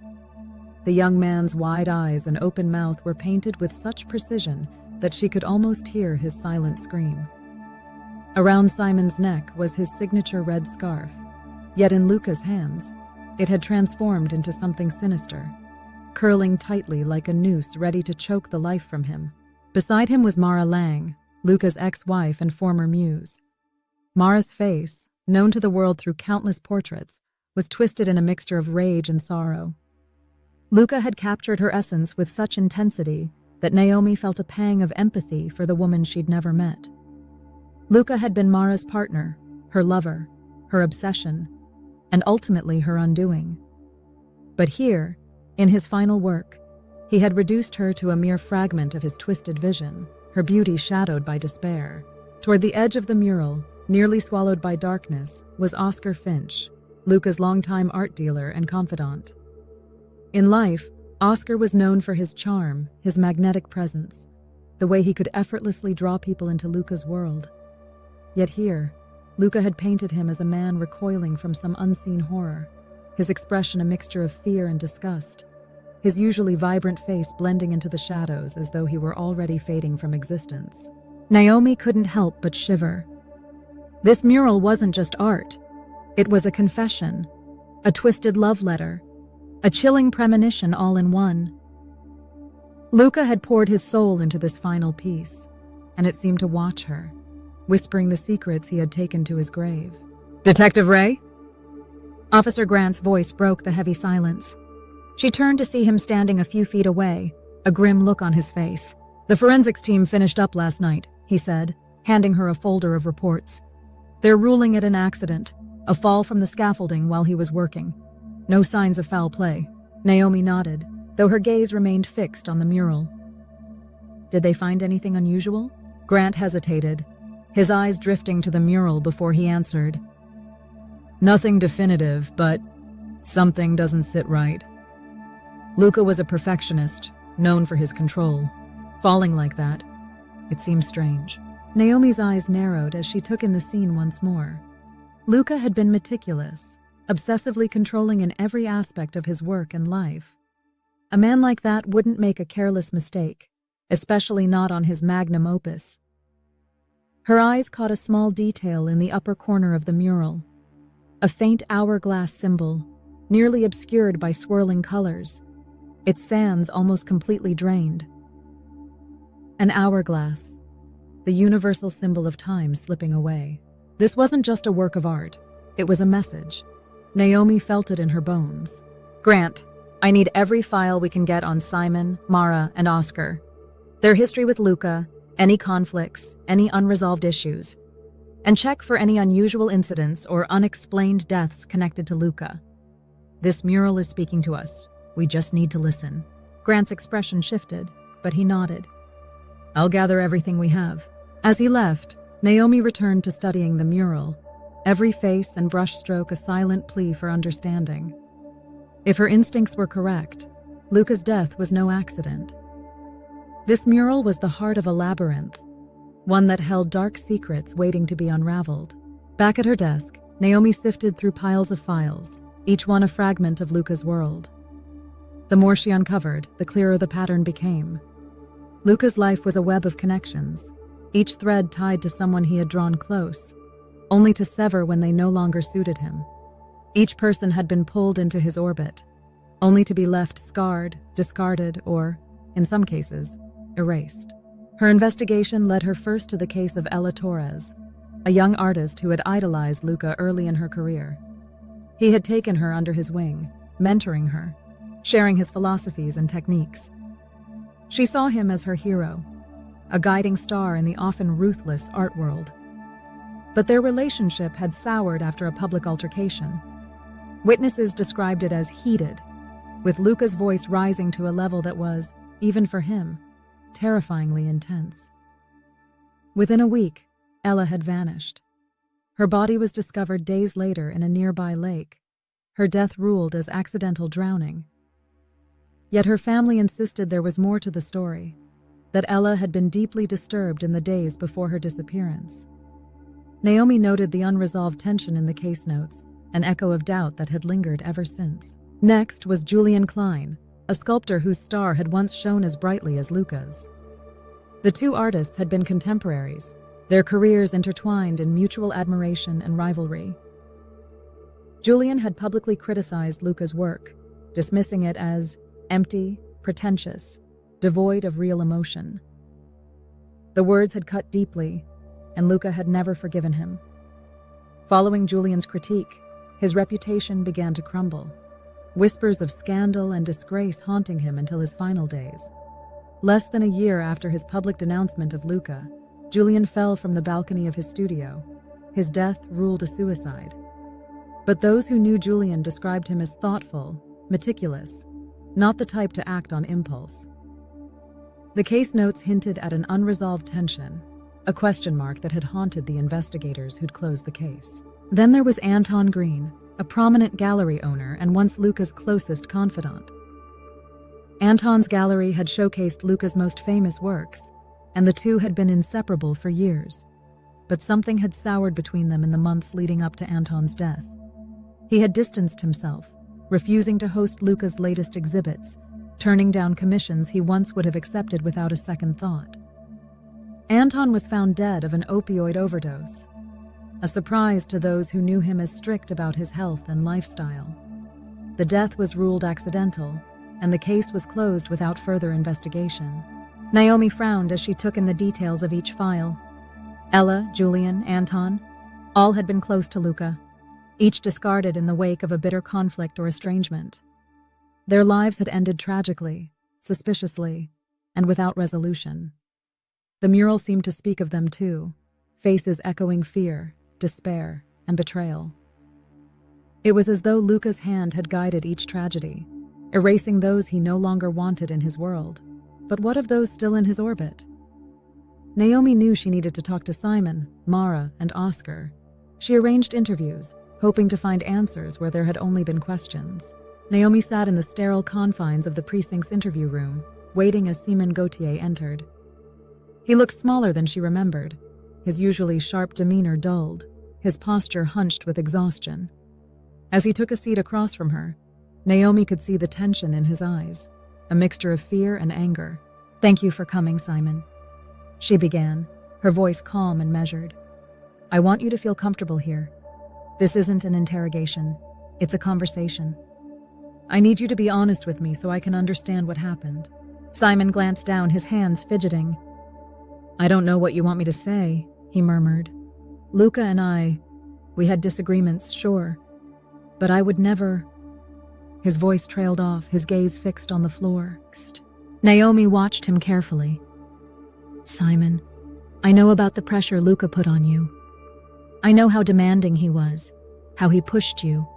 The young man's wide eyes and open mouth were painted with such precision that she could almost hear his silent scream. Around Simon's neck was his signature red scarf, yet in Luca's hands, it had transformed into something sinister, curling tightly like a noose ready to choke the life from him. Beside him was Mara Lang, Luca's ex-wife and former muse. Mara's face, known to the world through countless portraits, was twisted in a mixture of rage and sorrow. Luca had captured her essence with such intensity that Naomi felt a pang of empathy for the woman she'd never met. Luca had been Mara's partner, her lover, her obsession, and ultimately her undoing. But here, in his final work, he had reduced her to a mere fragment of his twisted vision, her beauty shadowed by despair. Toward the edge of the mural, nearly swallowed by darkness, was Oscar Finch, Luca's longtime art dealer and confidant. In life, Oscar was known for his charm, his magnetic presence, the way he could effortlessly draw people into Luca's world. Yet here, Luca had painted him as a man recoiling from some unseen horror, his expression a mixture of fear and disgust, his usually vibrant face blending into the shadows as though he were already fading from existence. Naomi couldn't help but shiver. This mural wasn't just art. It was a confession, a twisted love letter, a chilling premonition all in one. Luca had poured his soul into this final piece, and it seemed to watch her, whispering the secrets he had taken to his grave. "Detective Ray?" Officer Grant's voice broke the heavy silence. She turned to see him standing a few feet away, a grim look on his face. "The forensics team finished up last night," he said, handing her a folder of reports. "They're ruling it an accident, a fall from the scaffolding while he was working. No signs of foul play." Naomi nodded, though her gaze remained fixed on the mural. "Did they find anything unusual?" Grant hesitated, his eyes drifting to the mural before he answered. "Nothing definitive, but something doesn't sit right. Luca was a perfectionist, known for his control. Falling like that, it seems strange." Naomi's eyes narrowed as she took in the scene once more. Luca had been meticulous, obsessively controlling in every aspect of his work and life. A man like that wouldn't make a careless mistake, especially not on his magnum opus. Her eyes caught a small detail in the upper corner of the mural. a faint hourglass symbol, nearly obscured by swirling colors, its sands almost completely drained. An hourglass, the universal symbol of time slipping away. This wasn't just a work of art, it was a message. Naomi felt it in her bones. Grant, I need every file we can get on Simon, Mara, and Oscar. Their history with Luca, any conflicts, any unresolved issues. And check for any unusual incidents or unexplained deaths connected to Luca. This mural is speaking to us. We just need to listen. Grant's expression shifted, but he nodded. I'll gather everything we have. As he left, Naomi returned to studying the mural, every face and brushstroke a silent plea for understanding. If her instincts were correct, Luca's death was no accident. This mural was the heart of a labyrinth, one that held dark secrets waiting to be unraveled. Back at her desk, Naomi sifted through piles of files, each one a fragment of Luca's world. The more she uncovered, the clearer the pattern became. Luca's life was a web of connections, each thread tied to someone he had drawn close, only to sever when they no longer suited him. Each person had been pulled into his orbit, only to be left scarred, discarded, or, in some cases, erased. Her investigation led her first to the case of Ella Torres, a young artist who had idolized Luca early in her career. He had taken her under his wing, mentoring her, sharing his philosophies and techniques. She saw him as her hero, a guiding star in the often ruthless art world. But their relationship had soured after a public altercation. Witnesses described it as heated, with Luca's voice rising to a level that was, even for him, terrifyingly intense. Within a week, Ella had vanished. Her body was discovered days later in a nearby lake, her death ruled as accidental drowning. Yet her family insisted there was more to the story, that Ella had been deeply disturbed in the days before her disappearance. Naomi noted the unresolved tension in the case notes, an echo of doubt that had lingered ever since. Next was Julian Klein, a sculptor whose star had once shone as brightly as Luca's. The two artists had been contemporaries, their careers intertwined in mutual admiration and rivalry. Julian had publicly criticized Luca's work, dismissing it as empty, pretentious, devoid of real emotion. The words had cut deeply, and Luca had never forgiven him. Following Julian's critique, his reputation began to crumble, whispers of scandal and disgrace haunting him until his final days. Less than a year after his public denouncement of Luca, Julian fell from the balcony of his studio. His death ruled a suicide. But those who knew Julian described him as thoughtful, meticulous, not the type to act on impulse. The case notes hinted at an unresolved tension, a question mark that had haunted the investigators who'd closed the case. Then there was Anton Green, a prominent gallery owner and once Luca's closest confidant. Anton's gallery had showcased Luca's most famous works, and the two had been inseparable for years. But something had soured between them in the months leading up to Anton's death. He had distanced himself, refusing to host Luca's latest exhibits, turning down commissions he once would have accepted without a second thought. Anton was found dead of an opioid overdose, a surprise to those who knew him as strict about his health and lifestyle. The death was ruled accidental, and the case was closed without further investigation. Naomi frowned as she took in the details of each file. Ella, Julian, Anton, all had been close to Luca, each discarded in the wake of a bitter conflict or estrangement. Their lives had ended tragically, suspiciously, and without resolution. The mural seemed to speak of them too, faces echoing fear, despair, and betrayal. It was as though Luca's hand had guided each tragedy, erasing those he no longer wanted in his world. But what of those still in his orbit? Naomi knew she needed to talk to Simon, Mara, and Oscar. She arranged interviews, hoping to find answers where there had only been questions. Naomi sat in the sterile confines of the precinct's interview room, waiting as Simon Gauthier entered. He looked smaller than she remembered, his usually sharp demeanor dulled, his posture hunched with exhaustion. As he took a seat across from her, Naomi could see the tension in his eyes, a mixture of fear and anger. "Thank you for coming, Simon," she began, her voice calm and measured. "I want you to feel comfortable here. This isn't an interrogation. It's a conversation. I need you to be honest with me so I can understand what happened. Simon glanced down, his hands fidgeting. I don't know what you want me to say, he murmured. Luca and we had disagreements, sure, but I would never... His voice trailed off, his gaze fixed on the floor. Naomi watched him carefully. Simon, I know about the pressure Luca put on you. I know how demanding he was, how he pushed you.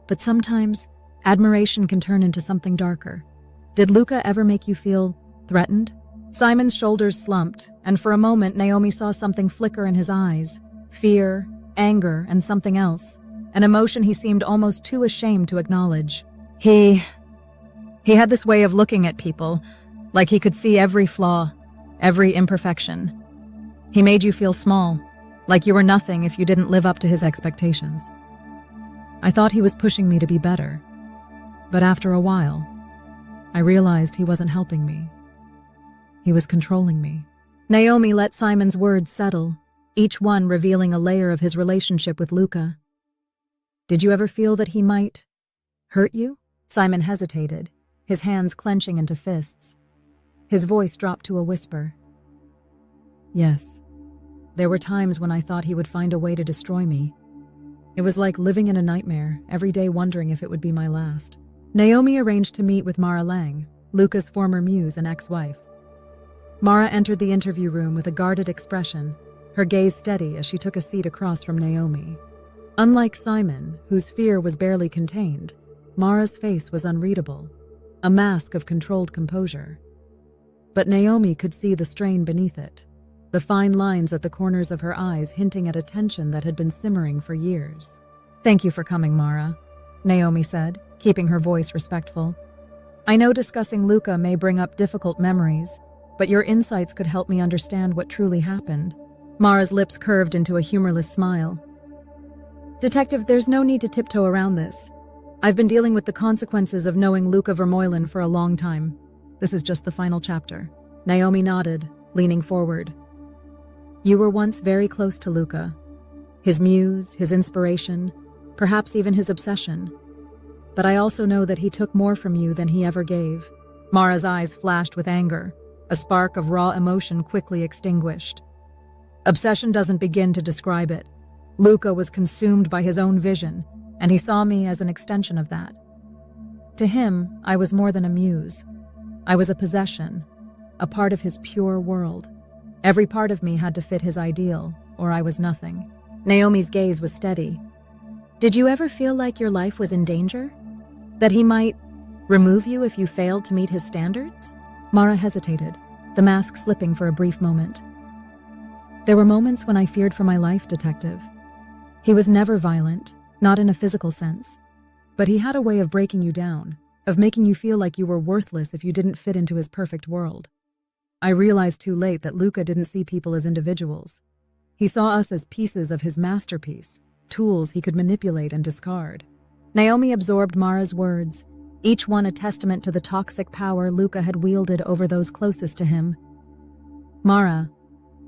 But sometimes, admiration can turn into something darker. Did Luca ever make you feel threatened? Simon's shoulders slumped, and for a moment Naomi saw something flicker in his eyes. Fear, anger, and something else. An emotion he seemed almost too ashamed to acknowledge. He had this way of looking at people, like he could see every flaw, every imperfection. He made you feel small, like you were nothing if you didn't live up to his expectations. I thought he was pushing me to be better, but after a while, I realized he wasn't helping me. He was controlling me. Naomi let Simon's words settle, each one revealing a layer of his relationship with Luca. Did you ever feel that he might hurt you? Simon hesitated, his hands clenching into fists. His voice dropped to a whisper. Yes. There were times when I thought he would find a way to destroy me. It was like living in a nightmare, every day wondering if it would be my last. Naomi arranged to meet with Mara Lang, Luca's former muse and ex-wife. Mara entered the interview room with a guarded expression, her gaze steady as she took a seat across from Naomi. Unlike Simon, whose fear was barely contained, Mara's face was unreadable, a mask of controlled composure. But Naomi could see the strain beneath it, the fine lines at the corners of her eyes hinting at a tension that had been simmering for years. Thank you for coming, Mara, Naomi said, keeping her voice respectful. I know discussing Luca may bring up difficult memories, but your insights could help me understand what truly happened. Mara's lips curved into a humorless smile. Detective, there's no need to tiptoe around this. I've been dealing with the consequences of knowing Luca Vermeulen for a long time. This is just the final chapter. Naomi nodded, leaning forward. You were once very close to Luca. His muse, his inspiration, perhaps even his obsession. But I also know that he took more from you than he ever gave. Mara's eyes flashed with anger, a spark of raw emotion quickly extinguished. Obsession doesn't begin to describe it. Luca was consumed by his own vision, and he saw me as an extension of that. To him, I was more than a muse. I was a possession, a part of his pure world. Every part of me had to fit his ideal, or I was nothing. Naomi's gaze was steady. Did you ever feel like your life was in danger? That he might remove you if you failed to meet his standards? Mara hesitated, the mask slipping for a brief moment. There were moments when I feared for my life, Detective. He was never violent, not in a physical sense. But he had a way of breaking you down, of making you feel like you were worthless if you didn't fit into his perfect world. I realized too late that Luca didn't see people as individuals. He saw us as pieces of his masterpiece, tools he could manipulate and discard. Naomi absorbed Mara's words, each one a testament to the toxic power Luca had wielded over those closest to him. Mara,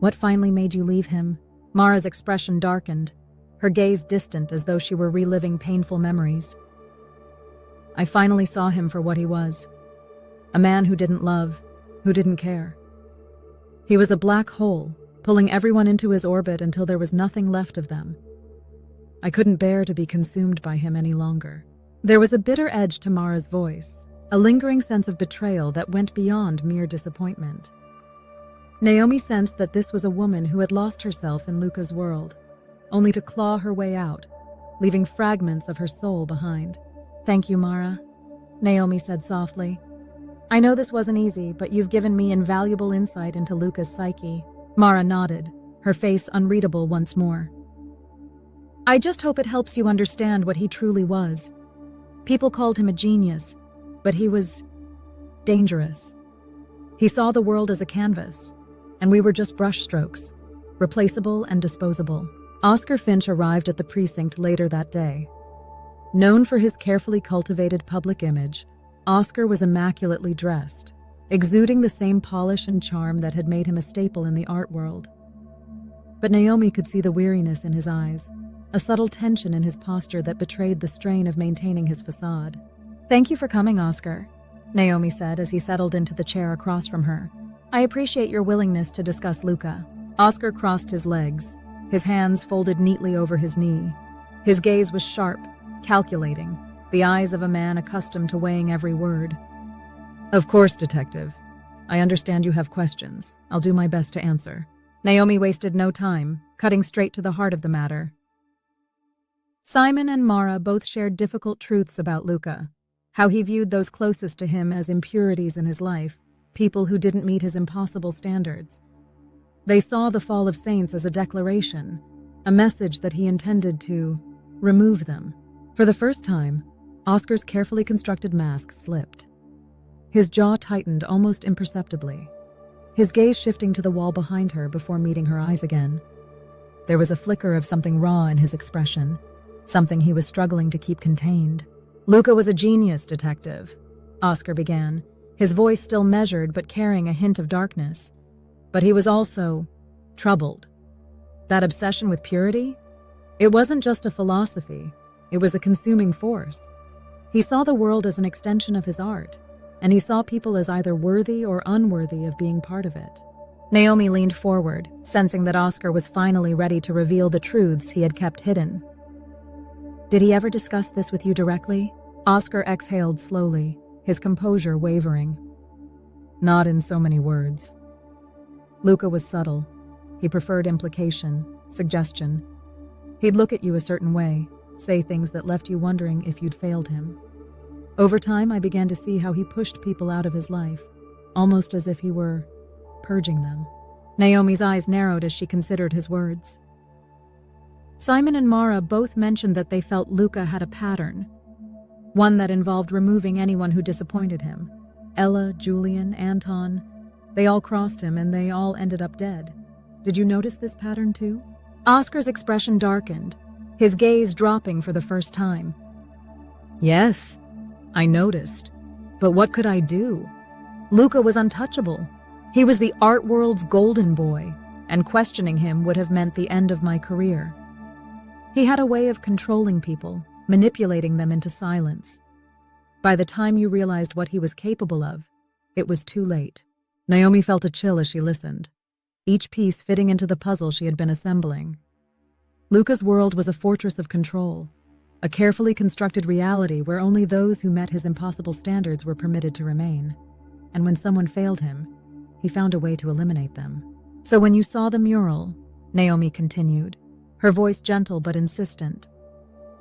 what finally made you leave him? Mara's expression darkened, her gaze distant as though she were reliving painful memories. I finally saw him for what he was. A man who didn't love, who didn't care. He was a black hole, pulling everyone into his orbit until there was nothing left of them. I couldn't bear to be consumed by him any longer. There was a bitter edge to Mara's voice, a lingering sense of betrayal that went beyond mere disappointment. Naomi sensed that this was a woman who had lost herself in Luca's world, only to claw her way out, leaving fragments of her soul behind. Thank you, Mara, Naomi said softly. I know this wasn't easy, but you've given me invaluable insight into Luca's psyche. Mara nodded, her face unreadable once more. I just hope it helps you understand what he truly was. People called him a genius, but he was dangerous. He saw the world as a canvas, and we were just brushstrokes, replaceable and disposable. Oscar Finch arrived at the precinct later that day. Known for his carefully cultivated public image, Oscar was immaculately dressed, exuding the same polish and charm that had made him a staple in the art world. But Naomi could see the weariness in his eyes, a subtle tension in his posture that betrayed the strain of maintaining his facade. "Thank you for coming, Oscar," Naomi said as he settled into the chair across from her. "I appreciate your willingness to discuss Luca." Oscar crossed his legs, his hands folded neatly over his knee. His gaze was sharp, calculating, the eyes of a man accustomed to weighing every word. "Of course, Detective. I understand you have questions. I'll do my best to answer." Naomi wasted no time, cutting straight to the heart of the matter. Simon and Mara both shared difficult truths about Luca, how he viewed those closest to him as impurities in his life, people who didn't meet his impossible standards. They saw the fall of saints as a declaration, a message that he intended to remove them. For the first time, Oscar's carefully constructed mask slipped. His jaw tightened almost imperceptibly, his gaze shifting to the wall behind her before meeting her eyes again. There was a flicker of something raw in his expression, something he was struggling to keep contained. "Luca was a genius, Detective," Oscar began, his voice still measured but carrying a hint of darkness. "But he was also troubled. That obsession with purity? It wasn't just a philosophy, it was a consuming force. He saw the world as an extension of his art, and he saw people as either worthy or unworthy of being part of it." Naomi leaned forward, sensing that Oscar was finally ready to reveal the truths he had kept hidden. "Did he ever discuss this with you directly?" Oscar exhaled slowly, his composure wavering. "Not in so many words. Luca was subtle. He preferred implication, suggestion. He'd look at you a certain way, say things that left you wondering if you'd failed him. Over time, I began to see how he pushed people out of his life, almost as if he were purging them." Naomi's eyes narrowed as she considered his words. Simon and Mara both mentioned that they felt Luca had a pattern, one that involved removing anyone who disappointed him. Ella, Julian, Anton, they all crossed him and they all ended up dead. "Did you notice this pattern too?" Oscar's expression darkened, his gaze dropping for the first time. "Yes, I noticed. But what could I do? Luca was untouchable. He was the art world's golden boy, and questioning him would have meant the end of my career. He had a way of controlling people, manipulating them into silence. By the time you realized what he was capable of, it was too late." Naomi felt a chill as she listened, each piece fitting into the puzzle she had been assembling. Luca's world was a fortress of control, a carefully constructed reality where only those who met his impossible standards were permitted to remain. And when someone failed him, he found a way to eliminate them. "So when you saw the mural," Naomi continued, her voice gentle but insistent,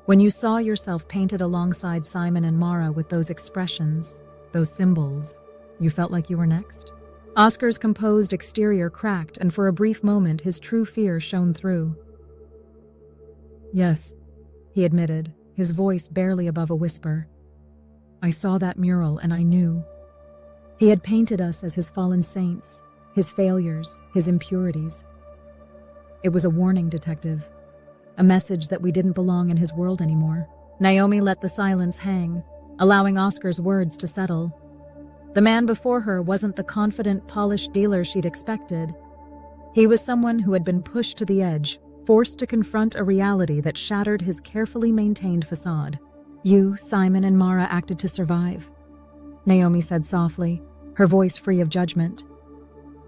"when you saw yourself painted alongside Simon and Mara with those expressions, those symbols, you felt like you were next?" Oscar's composed exterior cracked, and for a brief moment his true fear shone through. "Yes," he admitted, his voice barely above a whisper. "I saw that mural and I knew. He had painted us as his fallen saints, his failures, his impurities. It was a warning, Detective, a message that we didn't belong in his world anymore." Naomi let the silence hang, allowing Oscar's words to settle. The man before her wasn't the confident, polished dealer she'd expected. He was someone who had been pushed to the edge, forced to confront a reality that shattered his carefully maintained facade. "You, Simon, and Mara acted to survive," Naomi said softly, her voice free of judgment.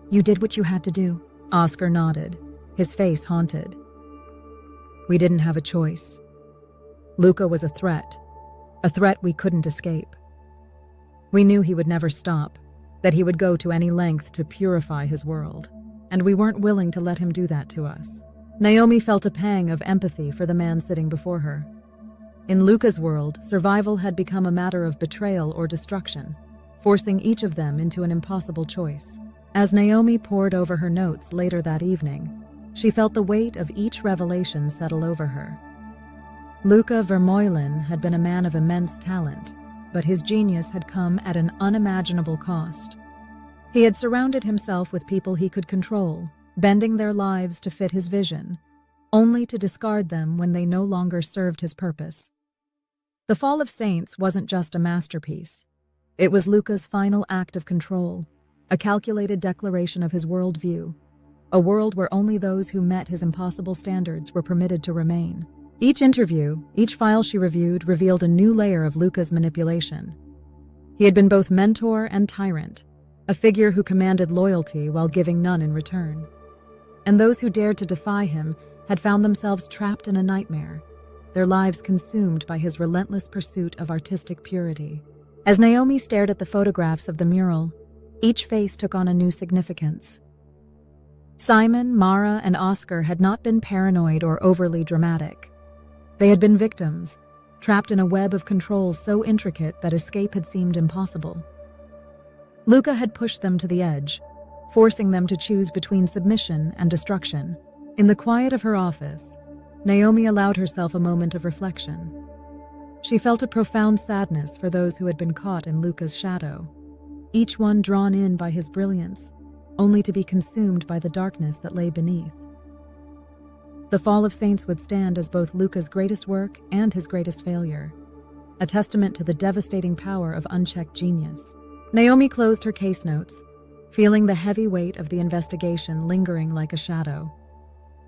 "You did what you had to do." Oscar nodded, his face haunted. "We didn't have a choice. Luca was a threat we couldn't escape. We knew he would never stop, that he would go to any length to purify his world, and we weren't willing to let him do that to us." Naomi felt a pang of empathy for the man sitting before her. In Luca's world, survival had become a matter of betrayal or destruction, forcing each of them into an impossible choice. As Naomi pored over her notes later that evening, she felt the weight of each revelation settle over her. Luca Vermeulen had been a man of immense talent, but his genius had come at an unimaginable cost. He had surrounded himself with people he could control, bending their lives to fit his vision, only to discard them when they no longer served his purpose. The Fall of Saints wasn't just a masterpiece. It was Luca's final act of control, a calculated declaration of his worldview, a world where only those who met his impossible standards were permitted to remain. Each interview, each file she reviewed revealed a new layer of Luca's manipulation. He had been both mentor and tyrant, a figure who commanded loyalty while giving none in return. And those who dared to defy him had found themselves trapped in a nightmare, their lives consumed by his relentless pursuit of artistic purity. As Naomi stared at the photographs of the mural, each face took on a new significance. Simon, Mara, and Oscar had not been paranoid or overly dramatic. They had been victims, trapped in a web of controls so intricate that escape had seemed impossible. Luca had pushed them to the edge, forcing them to choose between submission and destruction. In the quiet of her office, Naomi allowed herself a moment of reflection. She felt a profound sadness for those who had been caught in Luca's shadow, each one drawn in by his brilliance, only to be consumed by the darkness that lay beneath. The Fall of Saints would stand as both Luca's greatest work and his greatest failure, a testament to the devastating power of unchecked genius. Naomi closed her case notes, feeling the heavy weight of the investigation lingering like a shadow.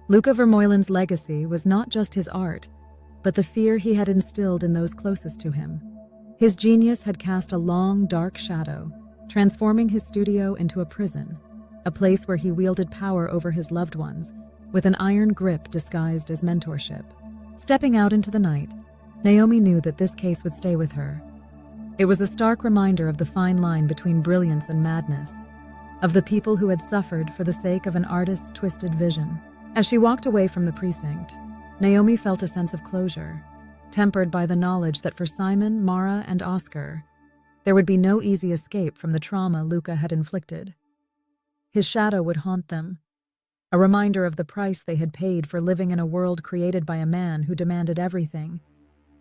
Luca Vermeulen's legacy was not just his art, but the fear he had instilled in those closest to him. His genius had cast a long, dark shadow, transforming his studio into a prison, a place where he wielded power over his loved ones, with an iron grip disguised as mentorship. Stepping out into the night, Naomi knew that this case would stay with her. It was a stark reminder of the fine line between brilliance and madness, of the people who had suffered for the sake of an artist's twisted vision. As she walked away from the precinct, Naomi felt a sense of closure, tempered by the knowledge that for Simon, Mara, and Oscar, there would be no easy escape from the trauma Luca had inflicted. His shadow would haunt them, a reminder of the price they had paid for living in a world created by a man who demanded everything,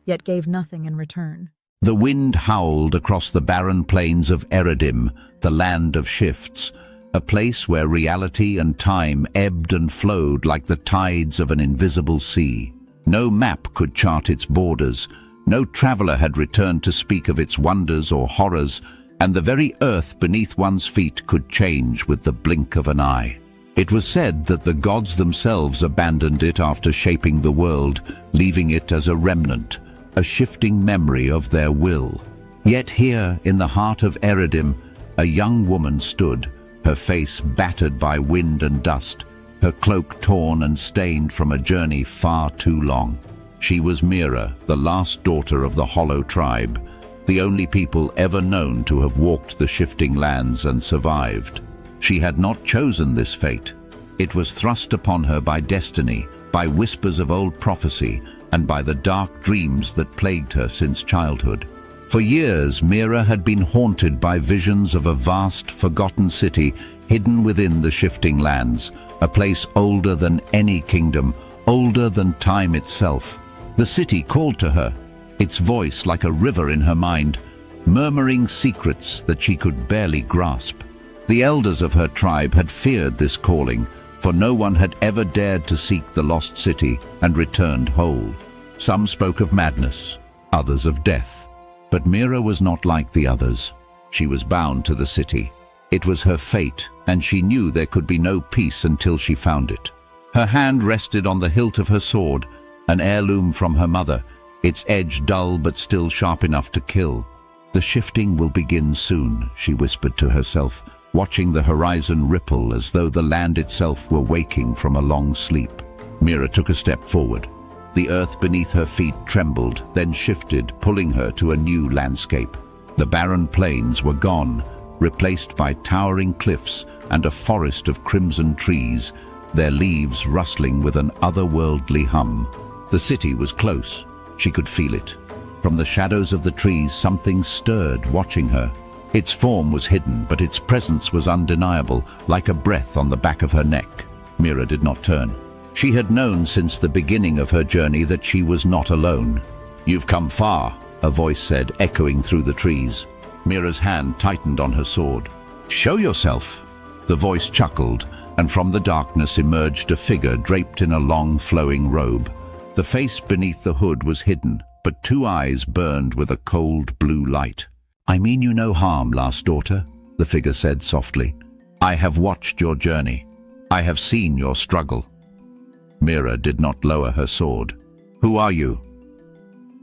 yet gave nothing in return. The wind howled across the barren plains of Eridim, the land of shifts, a place where reality and time ebbed and flowed like the tides of an invisible sea. No map could chart its borders, no traveler had returned to speak of its wonders or horrors, and the very earth beneath one's feet could change with the blink of an eye. It was said that the gods themselves abandoned it after shaping the world, leaving it as a remnant, a shifting memory of their will. Yet here, in the heart of Eridim, a young woman stood, her face battered by wind and dust, her cloak torn and stained from a journey far too long. She was Mira, the last daughter of the Hollow tribe, the only people ever known to have walked the shifting lands and survived. She had not chosen this fate. It was thrust upon her by destiny, by whispers of old prophecy, and by the dark dreams that plagued her since childhood. For years, Mira had been haunted by visions of a vast, forgotten city hidden within the shifting lands, a place older than any kingdom, older than time itself. The city called to her, its voice like a river in her mind, murmuring secrets that she could barely grasp. The elders of her tribe had feared this calling, for no one had ever dared to seek the lost city and returned whole. Some spoke of madness, others of death. But Mira was not like the others. She was bound to the city. It was her fate, and she knew there could be no peace until she found it. Her hand rested on the hilt of her sword, an heirloom from her mother, its edge dull but still sharp enough to kill. The shifting will begin soon, she whispered to herself, watching the horizon ripple as though the land itself were waking from a long sleep. Mira took a step forward. The earth beneath her feet trembled, then shifted, pulling her to a new landscape. The barren plains were gone, replaced by towering cliffs and a forest of crimson trees, their leaves rustling with an otherworldly hum. The city was close. She could feel it. From the shadows of the trees, something stirred, watching her. Its form was hidden, but its presence was undeniable, like a breath on the back of her neck. Mira did not turn. She had known since the beginning of her journey that she was not alone. "You've come far," a voice said, echoing through the trees. Mira's hand tightened on her sword. "Show yourself." The voice chuckled, and from the darkness emerged a figure draped in a long, flowing robe. The face beneath the hood was hidden, but two eyes burned with a cold blue light. "I mean you no harm, last daughter," the figure said softly. "I have watched your journey. I have seen your struggle." Mira did not lower her sword. Who are you?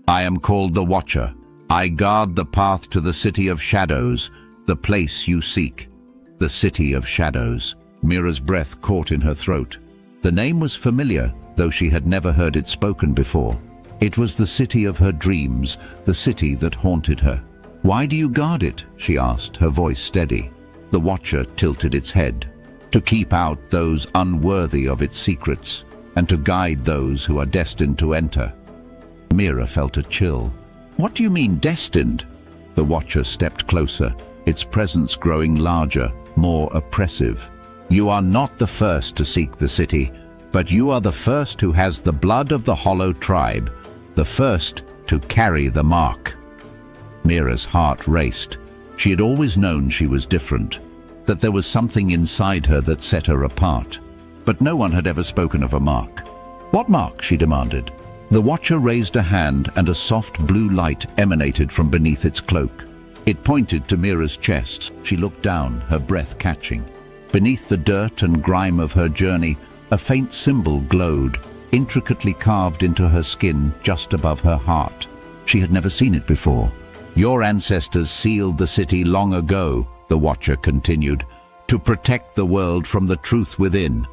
I am called the Watcher. I guard the path to the City of Shadows, the place you seek. The City of Shadows. Mira's breath caught in her throat. The name was familiar, though she had never heard it spoken before. It was the city of her dreams, the city that haunted her. Why do you guard it? She asked, her voice steady. The Watcher tilted its head. To keep out those unworthy of its secrets, and to guide those who are destined to enter. Mira felt a chill. What do you mean, destined? The Watcher stepped closer, its presence growing larger, more oppressive. You are not the first to seek the city, but you are the first who has the blood of the Hollow tribe, the first to carry the mark. Mira's heart raced. She had always known she was different, that there was something inside her that set her apart. But no one had ever spoken of a mark. What mark? She demanded. The Watcher raised a hand and a soft blue light emanated from beneath its cloak. It pointed to Mira's chest. She looked down, her breath catching. Beneath the dirt and grime of her journey, a faint symbol glowed, intricately carved into her skin just above her heart. She had never seen it before. Your ancestors sealed the city long ago, the Watcher continued, to protect the world from the truth within.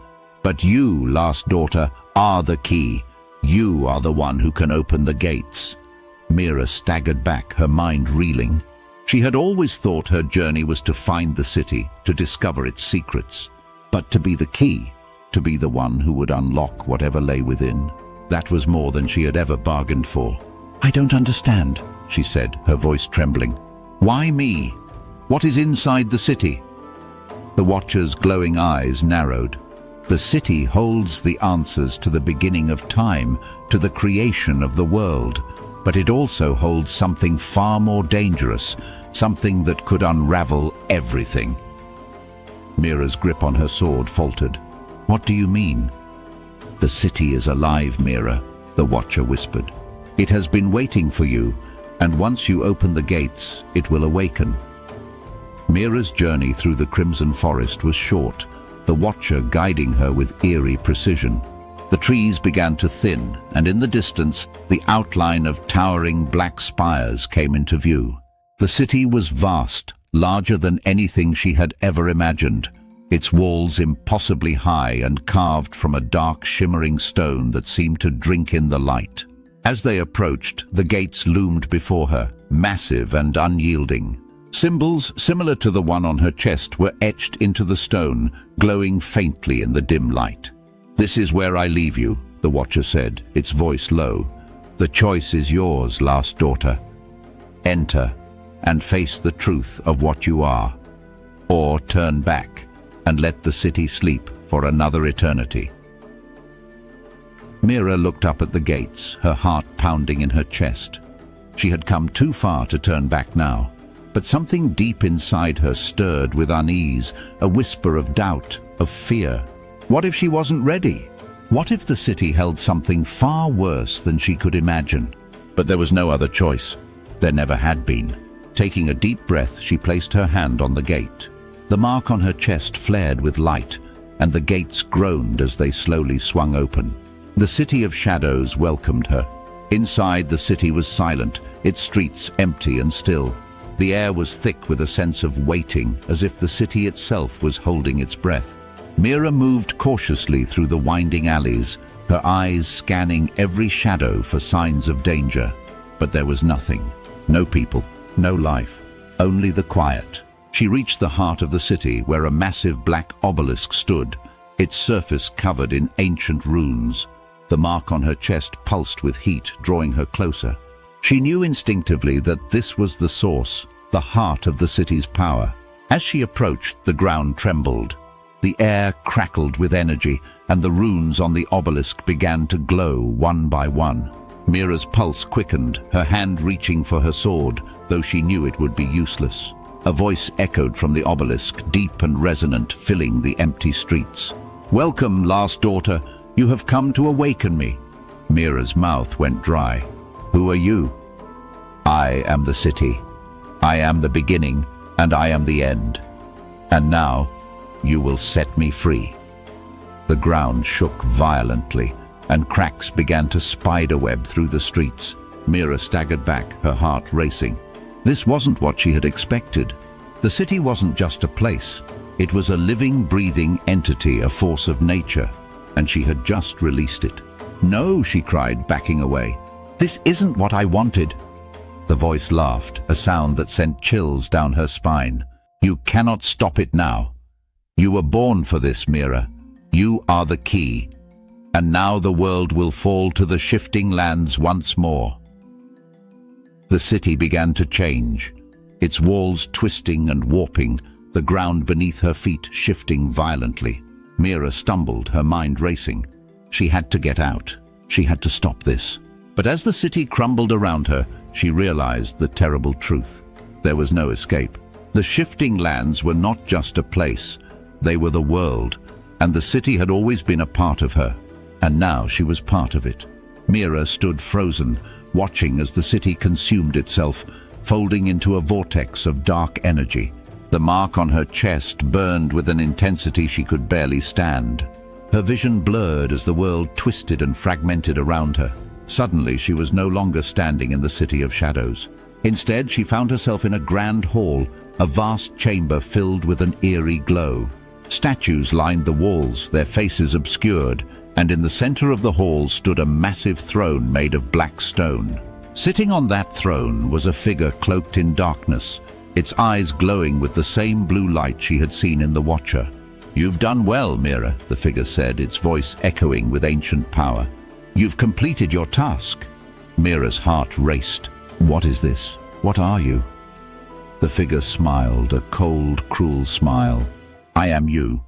But you, last daughter, are the key. You are the one who can open the gates. Mira staggered back, her mind reeling. She had always thought her journey was to find the city, to discover its secrets. But to be the key, to be the one who would unlock whatever lay within, that was more than she had ever bargained for. I don't understand, she said, her voice trembling. Why me? What is inside the city? The Watcher's glowing eyes narrowed. The city holds the answers to the beginning of time, to the creation of the world. But it also holds something far more dangerous, something that could unravel everything. Mira's grip on her sword faltered. What do you mean? The city is alive, Mira, the Watcher whispered. It has been waiting for you, and once you open the gates, it will awaken. Mira's journey through the Crimson Forest was short, the Watcher guiding her with eerie precision. The trees began to thin, and in the distance, the outline of towering black spires came into view. The city was vast, larger than anything she had ever imagined, its walls impossibly high and carved from a dark, shimmering stone that seemed to drink in the light. As they approached, the gates loomed before her, massive and unyielding. Symbols similar to the one on her chest were etched into the stone, glowing faintly in the dim light. This is where I leave you, the Watcher said, its voice low. The choice is yours, last daughter. Enter and face the truth of what you are, or turn back and let the city sleep for another eternity. Mira looked up at the gates, her heart pounding in her chest. She had come too far to turn back now, but something deep inside her stirred with unease, a whisper of doubt, of fear. What if she wasn't ready? What if the city held something far worse than she could imagine? But there was no other choice. There never had been. Taking a deep breath, she placed her hand on the gate. The mark on her chest flared with light, and the gates groaned as they slowly swung open. The City of Shadows welcomed her. Inside, the city was silent, its streets empty and still. The air was thick with a sense of waiting, as if the city itself was holding its breath. Mira moved cautiously through the winding alleys, her eyes scanning every shadow for signs of danger. But there was nothing. No people, no life, only the quiet. She reached the heart of the city, where a massive black obelisk stood, its surface covered in ancient runes. The mark on her chest pulsed with heat, drawing her closer. She knew instinctively that this was the source, the heart of the city's power. As she approached, the ground trembled. The air crackled with energy, and the runes on the obelisk began to glow one by one. Mira's pulse quickened, her hand reaching for her sword, though she knew it would be useless. A voice echoed from the obelisk, deep and resonant, filling the empty streets. Welcome, last daughter. You have come to awaken me. Mira's mouth went dry. Who are you? I am the city. I am the beginning, and I am the end. And now, you will set me free. The ground shook violently, and cracks began to spiderweb through the streets. Mira staggered back, her heart racing. This wasn't what she had expected. The city wasn't just a place. It was a living, breathing entity, a force of nature, and she had just released it. "No," she cried, backing away. "This isn't what I wanted." The voice laughed, a sound that sent chills down her spine. "You cannot stop it now. You were born for this, Mira. You are the key. And now the world will fall to the shifting lands once more." The city began to change, its walls twisting and warping, the ground beneath her feet shifting violently. Mira stumbled, her mind racing. She had to get out. She had to stop this. But as the city crumbled around her, she realized the terrible truth. There was no escape. The shifting lands were not just a place. They were the world, and the city had always been a part of her. And now she was part of it. Mira stood frozen, watching as the city consumed itself, folding into a vortex of dark energy. The mark on her chest burned with an intensity she could barely stand. Her vision blurred as the world twisted and fragmented around her. Suddenly, she was no longer standing in the city of shadows. Instead, she found herself in a grand hall, a vast chamber filled with an eerie glow. Statues lined the walls, their faces obscured, and in the center of the hall stood a massive throne made of black stone. Sitting on that throne was a figure cloaked in darkness, its eyes glowing with the same blue light she had seen in the Watcher. "You've done well, Mira," the figure said, its voice echoing with ancient power. "You've completed your task." Mira's heart raced. "What is this? What are you?" The figure smiled, a cold, cruel smile. "I am you.